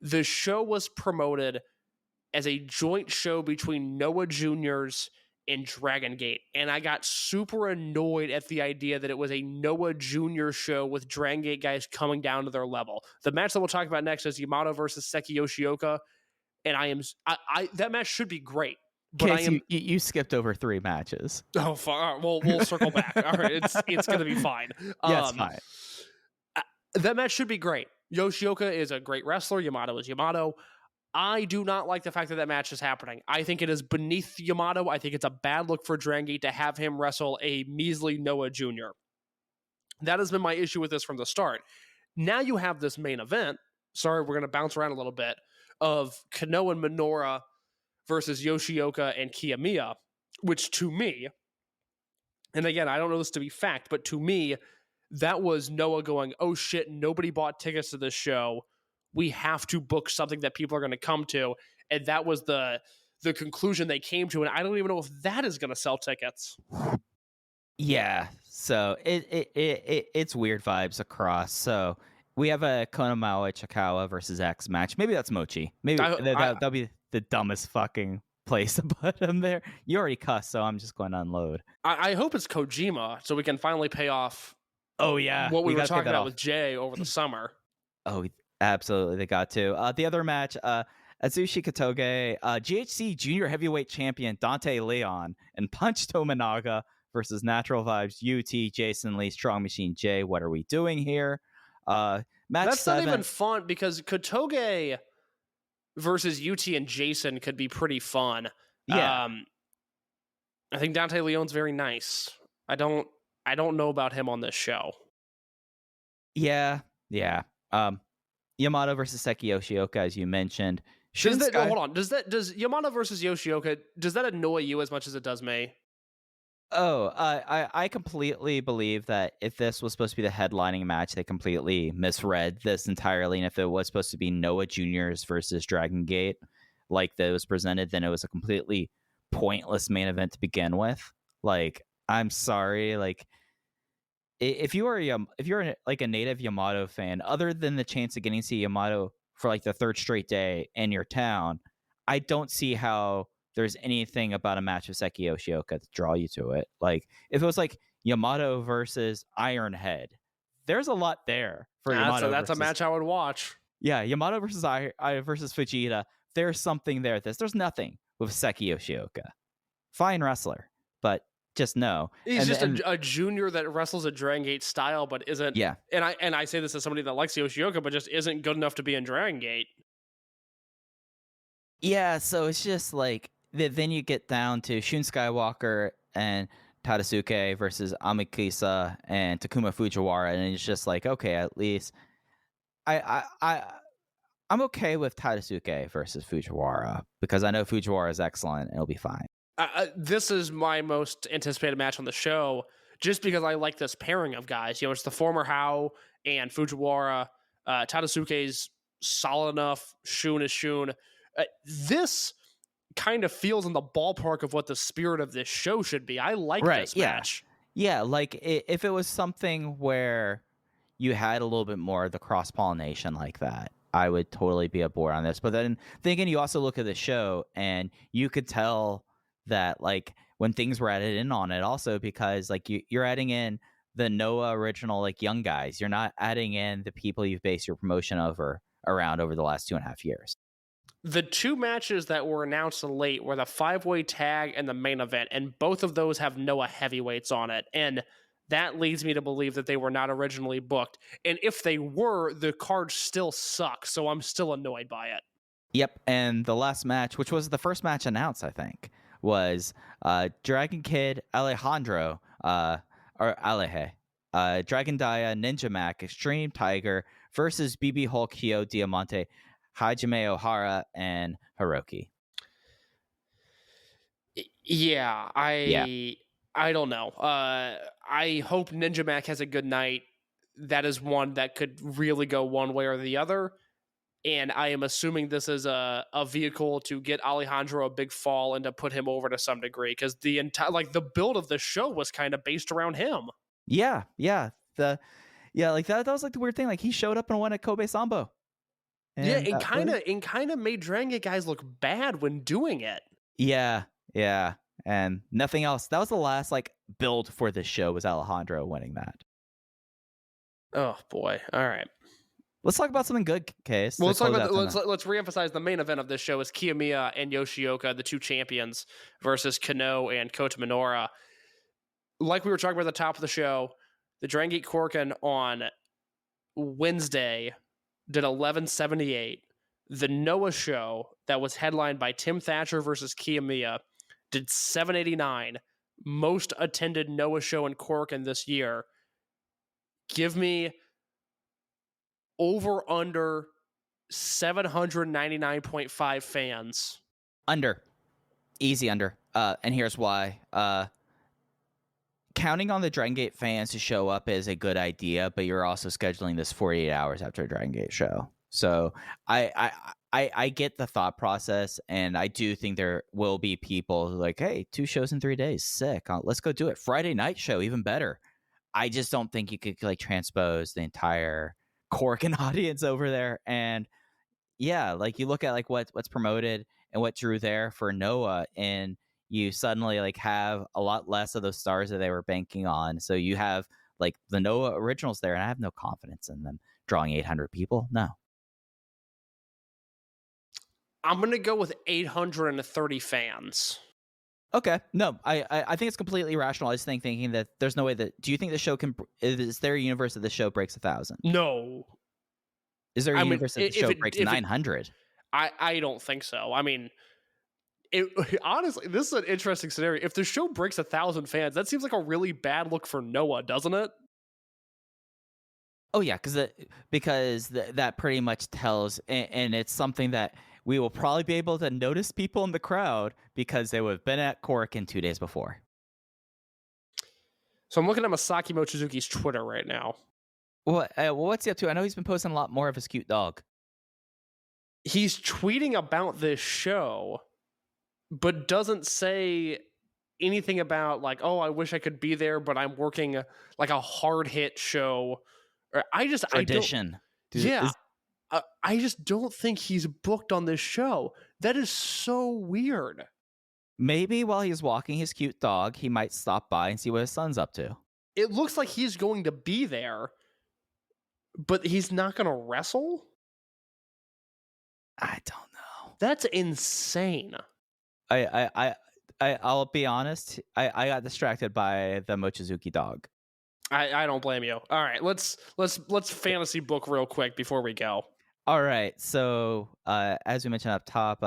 The show was promoted as a joint show between Noah Juniors and Dragongate, and I got super annoyed at the idea that it was a Noah Junior show with Dragongate guys coming down to their level. The match that we'll talk about next is Yamato versus Seki Yoshioka, and I that match should be great. But Case, you skipped over 3 matches. Oh, fine. We'll circle back. All right, it's gonna be fine. Yeah, it's fine. That match should be great. Yoshioka is a great wrestler. Yamato is Yamato. I do not like the fact that match is happening. I think it is beneath Yamato. I think it's a bad look for Dragongate to have him wrestle a measly Noah Jr. That has been my issue with this from the start. Now you have this main event. Sorry, we're going to bounce around a little bit, of Kano and Minoura versus Yoshioka and Kiyomiya, which to me, and again, I don't know this to be fact, but to me, that was Noah going, oh shit, nobody bought tickets to this show. We have to book something that people are going to come to. And that was the conclusion they came to. And I don't even know if that is going to sell tickets. Yeah. So it's weird vibes across. So we have a Konamawa Chikawa versus X match. Maybe that's Mochi. Maybe that'll be the dumbest fucking place to put him there. You already cussed, so I'm just going to unload. I hope it's Kojima so we can finally pay off. Oh, yeah. What we were talking about with Jay over the summer. Oh, absolutely. They got to. The other match, Atsushi Katoge, GHC Junior Heavyweight Champion Dante Leon, and Punch Tominaga versus Natural Vibes UT, Jason Lee, Strong Machine J. What are we doing here? Match That's 7. Not even fun because Katoge versus UT and Jason could be pretty fun. Yeah. I think Dante Leon's very nice. I don't know about him on this show. Yeah. Yamato versus Seki Yoshioka, as you mentioned. Hold on. Does Yamato versus Yoshioka, does that annoy you as much as it does me? Oh, I completely believe that if this was supposed to be the headlining match, they completely misread this entirely. And if it was supposed to be Noah Juniors versus Dragongate, like that was presented, then it was a completely pointless main event to begin with. Like, I'm sorry, like if you're like a native Yamato fan, other than the chance of getting to see Yamato for like the 3rd straight day in your town, I don't see how there's anything about a match with Seki Yoshioka to draw you to it. Like if it was like Yamato versus Ironhead, there's a lot there for Yamato. That's a match I would watch. Yeah, Yamato versus versus Fujita. There's something there. There's nothing with Seki Yoshioka. Fine wrestler, but just no. He's a junior that wrestles a Dragongate style, but isn't. Yeah. And I say this as somebody that likes Yoshioka, but just isn't good enough to be in Dragongate. Yeah, so it's just like then you get down to Shun Skywalker and Tadasuke versus Amikisa and Takuma Fujiwara, and it's just like, okay, at least I'm okay with Tadasuke versus Fujiwara because I know Fujiwara is excellent and it'll be fine. This is my most anticipated match on the show, just because I like this pairing of guys. You know, it's the former Hao and Fujiwara. Tadasuke's solid enough. Shun is Shun. This kind of feels in the ballpark of what the spirit of this show should be. I like this match. Yeah, like if it was something where you had a little bit more of the cross-pollination like that, I would totally be aboard on this. But then again, you also look at the show and you could tell that like when things were added in on it also, because like you're adding in the Noah original like young guys. You're not adding in the people you've based your promotion around over the last 2.5 years. The 2 matches that were announced late were the 5-way tag and the main event, and both of those have Noah heavyweights on it. And that leads me to believe that they were not originally booked. And if they were, the card still sucks, so I'm still annoyed by it. Yep, and the last match, which was the first match announced, I think, was Dragon Kid Alejandro, or Aleje, Dragon Dia, Ninja Mac, Extreme Tiger versus BB Hulk, Hio Diamante, Hajime Ohara, and Hiroki. Yeah, I don't know. I hope Ninja Mac has a good night. That is one that could really go one way or the other. And I am assuming this is a vehicle to get Alejandro a big fall and to put him over to some degree, because the entire the build of the show was kind of based around him. Yeah, like that was like the weird thing. Like he showed up and won at Kobe Sambo. And kind of made Dragongate guys look bad when doing it. Yeah, and nothing else. That was the last like build for this show, was Alejandro winning that. Oh boy! All right. Let's talk about something good, Case. Well, let's reemphasize the main event of this show is Kiyomiya and Yoshioka, the two champions, versus Kano and Kota Minoura. Like we were talking about at the top of the show, the Dragongate Korakuen on Wednesday did 1178. The Noah show that was headlined by Tim Thatcher versus Kiyomiya did 789. Most attended Noah show in Korakuen this year. Give me over under 799.5 fans. Under. Easy under. And here's why. Counting on the Dragongate fans to show up is a good idea, but you're also scheduling this 48 hours after a Dragongate show. So I get the thought process, and I do think there will be people like, hey, 2 shows in 3 days, sick. Let's go do it. Friday night show, even better. I just don't think you could like transpose the entire Korakuen audience over there. And yeah, like you look at like what's promoted and what drew there for Noah, and you suddenly like have a lot less of those stars that they were banking on. So you have like the Noah originals there, and I have no confidence in them drawing 800 people. No. I'm going to go with 830 fans. Okay. No, I think it's completely rational. I just thinking that there's no way that... Do you think the show can... Is there a universe that the show breaks 1,000? No. Is there a universe that the show breaks 900? I don't think so. I mean, honestly, this is an interesting scenario. If the show breaks 1,000 fans, that seems like a really bad look for Noah, doesn't it? Oh, yeah, because that pretty much tells... And it's something that... we will probably be able to notice people in the crowd because they would have been at Korakuen 2 days before. So I'm looking at Masaki Mochizuki's Twitter right now. What's he up to? I know he's been posting a lot more of his cute dog. He's tweeting about this show, but doesn't say anything about like, oh, I wish I could be there, but I'm working like a hard hit show. Tradition. I just don't think he's booked on this show. That is so weird. Maybe while he's walking his cute dog, he might stop by and see what his son's up to. It looks like he's going to be there, but he's not going to wrestle? I don't know. That's insane. I'll be honest. I got distracted by the Mochizuki dog. I don't blame you. All right, let's fantasy book real quick before we go. All right. So, as we mentioned up top,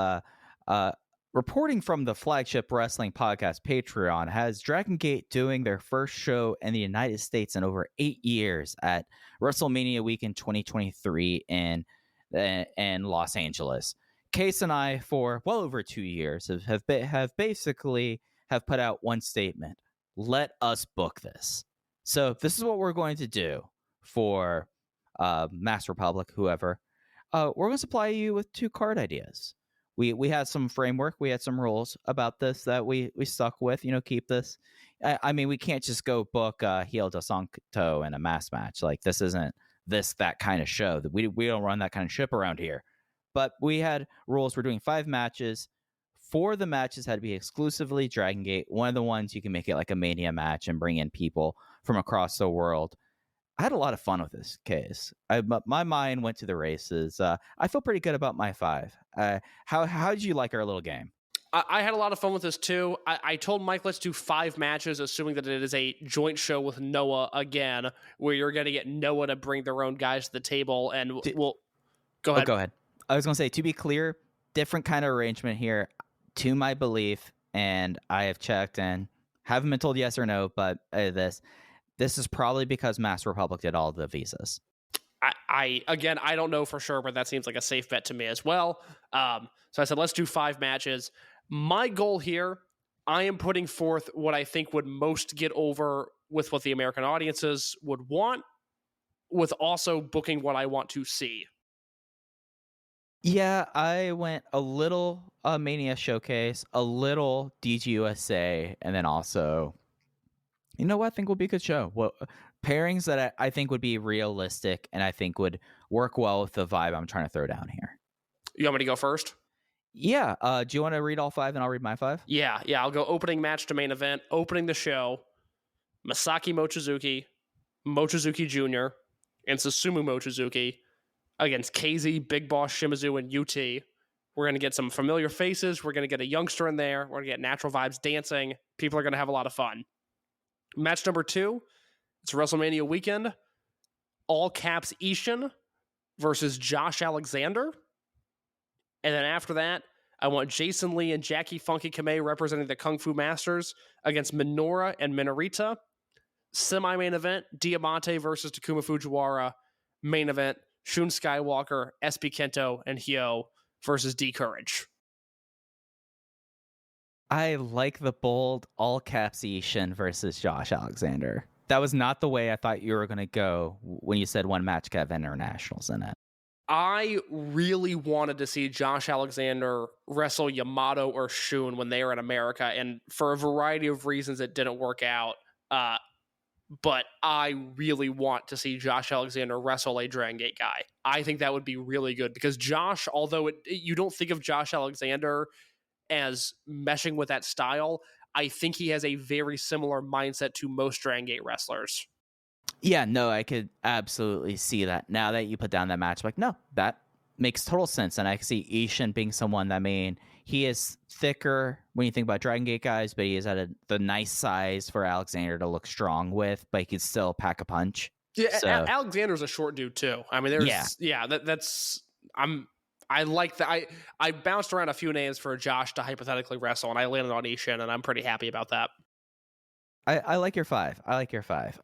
reporting from the flagship wrestling podcast Patreon, has Dragongate doing their first show in the United States in over 8 years at WrestleMania Weekend 2023 in Los Angeles. Case and I, for well over 2 years, have basically put out one statement: let us book this. So this is what we're going to do for Mass Republic, whoever. We're going to supply you with 2 card ideas. We had some framework, we had some rules about this that we stuck with. Keep this. I mean, we can't just go book Heel del Santo in a mass match. Like, this isn't that kind of show. That we don't run that kind of ship around here. But we had rules. We're doing 5 matches. 4 of the matches had to be exclusively Dragongate. One of the ones you can make it like a Mania match and bring in people from across the world. I had a lot of fun with this case. My mind went to the races. I feel pretty good about my 5. How did you like our little game? I had a lot of fun with this too. I told Mike, let's do 5 matches, assuming that it is a joint show with Noah again, where you're going to get Noah to bring their own guys to the table, and we'll go ahead. Go ahead. I was going to say, to be clear, different kind of arrangement here, to my belief, and I have checked and haven't been told yes or no, but this is probably because Mass Republic did all the visas. I don't know for sure, but that seems like a safe bet to me as well. So I said, let's do 5 matches. My goal here, I am putting forth what I think would most get over with what the American audiences would want, with also booking what I want to see. Yeah, I went a little Mania Showcase, a little DGUSA, and then also, you know what I think will be a good show. What pairings that I think would be realistic and I think would work well with the vibe I'm trying to throw down here. You want me to go first? Yeah. Do you want to read all 5 and I'll read my 5? Yeah. I'll go opening match to main event. Opening the show, Masaki Mochizuki Jr., and Susumu Mochizuki against KZ, Big Boss Shimizu, and UT. We're going to get some familiar faces. We're going to get a youngster in there. We're going to get natural vibes dancing. People are going to have a lot of fun. Match number 2, it's WrestleMania weekend. All caps Ishin versus Josh Alexander. And then after that, I want Jason Lee and Jackie Funky Kamei representing the Kung Fu Masters against Minoura and Minorita. Semi-main event, Diamante versus Takuma Fujiwara. Main event, Shun Skywalker, SP Kento, and Hyo versus D Courage. I like the bold all caps Ishin versus Josh Alexander. That was not the way I thought you were going to go when you said one match could have internationals in it. I really wanted to see Josh Alexander wrestle Yamato or Shun when they were in America, and for a variety of reasons it didn't work out. But I really want to see Josh Alexander wrestle a Dragongate guy. I think that would be really good because Josh, although you don't think of Josh Alexander as meshing with that style, I think he has a very similar mindset to most Dragongate wrestlers. Yeah, no, I could absolutely see that. Now that you put down that match, like, no, that makes total sense. And I can see Ishin being someone that, he is thicker when you think about Dragongate guys, but he is at the nice size for Alexander to look strong with, but he can still pack a punch. Yeah, So, Alexander's a short dude too. I mean, I like that. I bounced around a few names for Josh to hypothetically wrestle, and I landed on Ishin, and I'm pretty happy about that. I like your 5.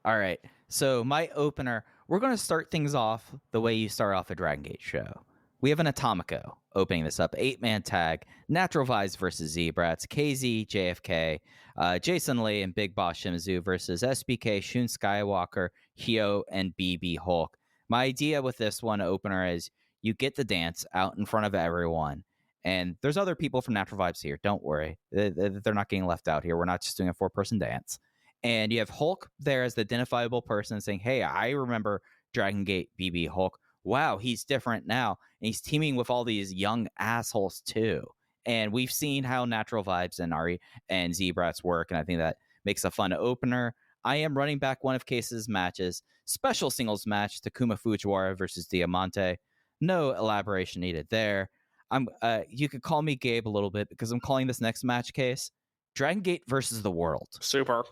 All right. So my opener, we're going to start things off the way you start off a Dragongate show. We have an Atomico opening this up. 8-man tag. Natural Vibes versus Z-Brats. KZ, JFK, Jason Lee, and Big Boss Shimizu versus SBK, Shun Skywalker, Hyo, and BB Hulk. My idea with this one opener is you get the dance out in front of everyone. And there's other people from Natural Vibes here. Don't worry. They're not getting left out here. We're not just doing a 4-person dance. And you have Hulk there as the identifiable person saying, hey, I remember Dragongate BB Hulk. Wow, he's different now. And he's teaming with all these young assholes too. And we've seen how Natural Vibes and Ari and Z-Brats work. And I think that makes a fun opener. I am running back one of Case's matches. Special singles match, Takuma Fujiwara versus Diamante. No elaboration needed there. You could call me Gabe a little bit because I'm calling this next match, Case, Dragongate versus the World. Super.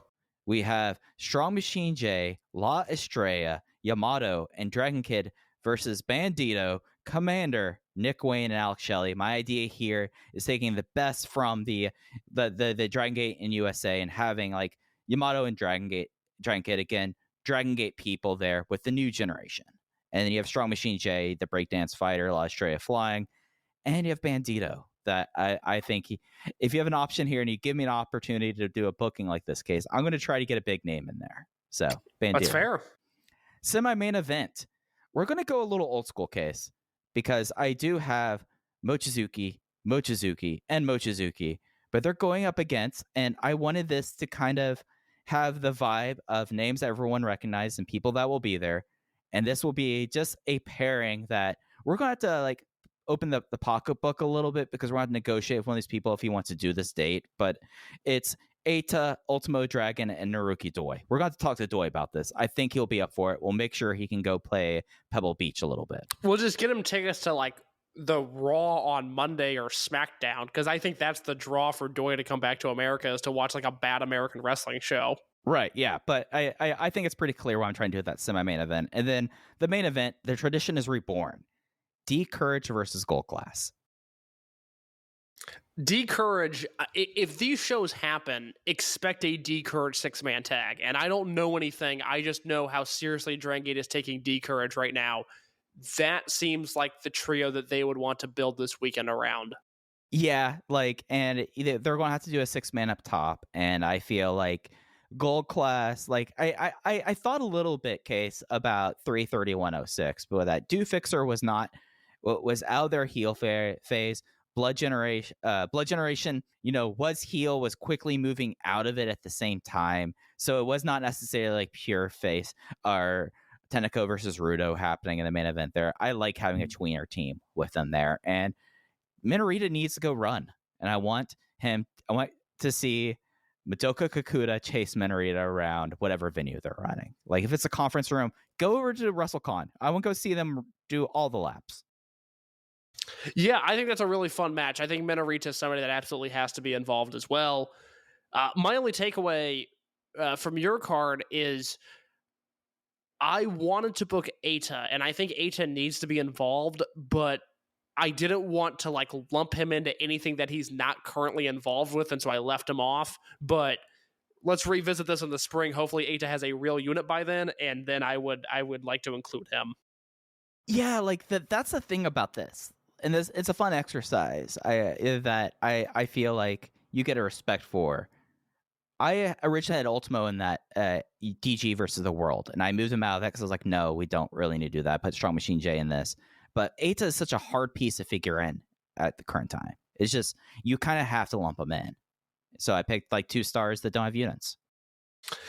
We have Strong Machine J, La Estrella, Yamato, and Dragon Kid versus Bandito, Commander, Nick Wayne, and Alex Shelley. My idea here is taking the best from the Dragongate in USA and having like Yamato and Dragon Kid again, Dragongate people there with the new generation. And then you have Strong Machine J, the breakdance fighter, La Estrella flying, and you have Bandito. That I think if you have an option here and you give me an opportunity to do a booking like this, Case, I'm going to try to get a big name in there. So, Bandito. That's fair. Semi-main event. We're going to go a little old school, Case, because I do have Mochizuki, and Mochizuki, but they're going up against, and I wanted this to kind of have the vibe of names that everyone recognizes and people that will be there. And this will be just a pairing that we're going to have to like open the pocketbook a little bit because we're going to negotiate with one of these people if he wants to do this date. But it's Eita, Ultimo Dragon, and Naruki Doi. We're going to talk to Doi about this. I think he'll be up for it. We'll make sure he can go play Pebble Beach a little bit. We'll just get him tickets to like the Raw on Monday or SmackDown because I think that's the draw for Doi to come back to America is to watch like a bad American wrestling show. Right, yeah, but I think it's pretty clear what I'm trying to do with that semi-main event. And then the main event, the tradition is reborn. D Courage versus Gold Class. D Courage, if these shows happen, expect a D Courage 6-man tag. And I don't know anything. I just know how seriously Dragongate is taking D Courage right now. That seems like the trio that they would want to build this weekend around. Yeah, like, and they're going to have to do a 6-man up top. And I feel like Gold Class, like, I thought a little bit, Case, about 33106, but that Do Fixer was not was out of their heel phase. Blood Generation, was heel, was quickly moving out of it at the same time. So it was not necessarily like pure face or Teneko versus Rudo happening in the main event there. I like having a tweener team with them there. And Minorita needs to go run. And I want to see Madoka Kakuta chase Minorita around whatever venue they're running. Like if it's a conference room, go over to WrestleCon. I want to go see them do all the laps. Yeah, I think that's a really fun match. I think Minorita is somebody that absolutely has to be involved as well. My only takeaway from your card is I wanted to book Eita, and I think Eita needs to be involved, but I didn't want to like lump him into anything that he's not currently involved with, and so I left him off. But let's revisit this in the spring. Hopefully Eita has a real unit by then, and then I would like to include him. Yeah, like that's the thing about this. And it's a fun exercise I feel like you get a respect for. I originally had Ultimo in that DG versus the World, and I moved him out of that because I was like, no, we don't really need to do that. Put Strong Machine J in this. But Eita is such a hard piece to figure in at the current time. It's just, you kind of have to lump them in. So I picked like 2 stars that don't have units.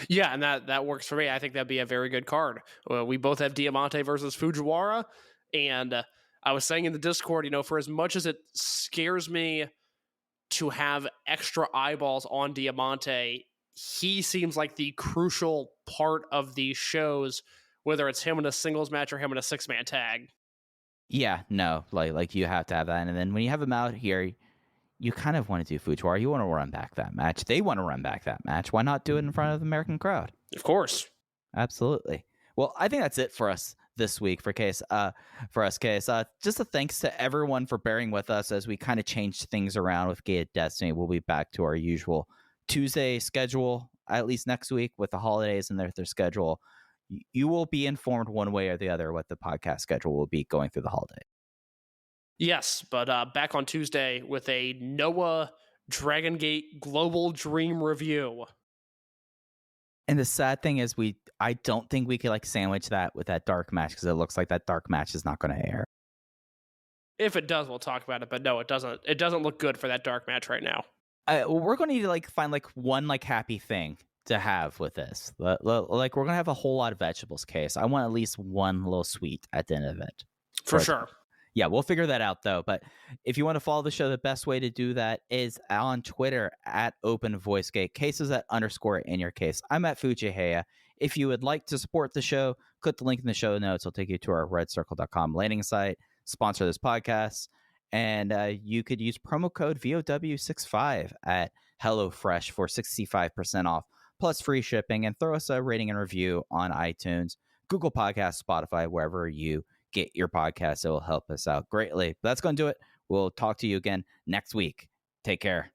Yeah, and that works for me. I think that'd be a very good card. We both have Diamante versus Fujiwara, and I was saying in the Discord, for as much as it scares me to have extra eyeballs on Diamante, he seems like the crucial part of these shows, whether it's him in a singles match or him in a 6-man tag. Yeah, no, like you have to have that. And then when you have him out here, you kind of want to do Fujiwara. You want to run back that match. They want to run back that match. Why not do it in front of the American crowd? Of course. Absolutely. Well, I think that's it for us this week for Case. Just a thanks to everyone for bearing with us as we kind of changed things around with Gated Destiny. We'll be back to our usual Tuesday schedule, at least next week, with the holidays and their schedule. You will be informed one way or the other what the podcast schedule will be going through the holiday. Yes, but back on Tuesday with a Noah Dragongate Global Dream review. And the sad thing is, I don't think we could like sandwich that with that dark match because it looks like that dark match is not going to air. If it does, we'll talk about it. But no, it doesn't. It doesn't look good for that dark match right now. We're going to need to like find like one like happy thing to have with this. Like we're going to have a whole lot of vegetables. Case. I want at least one little sweet at the end of it. For sure. Yeah, we'll figure that out, though. But if you want to follow the show, the best way to do that is on Twitter at OpenVoiceGate. Cases at _ in your case. I'm at Fujiheya. If you would like to support the show, click the link in the show notes. It'll take you to our redcircle.com landing site, sponsor this podcast, and you could use promo code VOW65 at HelloFresh for 65% off, plus free shipping, and throw us a rating and review on iTunes, Google Podcasts, Spotify, wherever you get your podcast. It will help us out greatly. But that's going to do it. We'll talk to you again next week. Take care.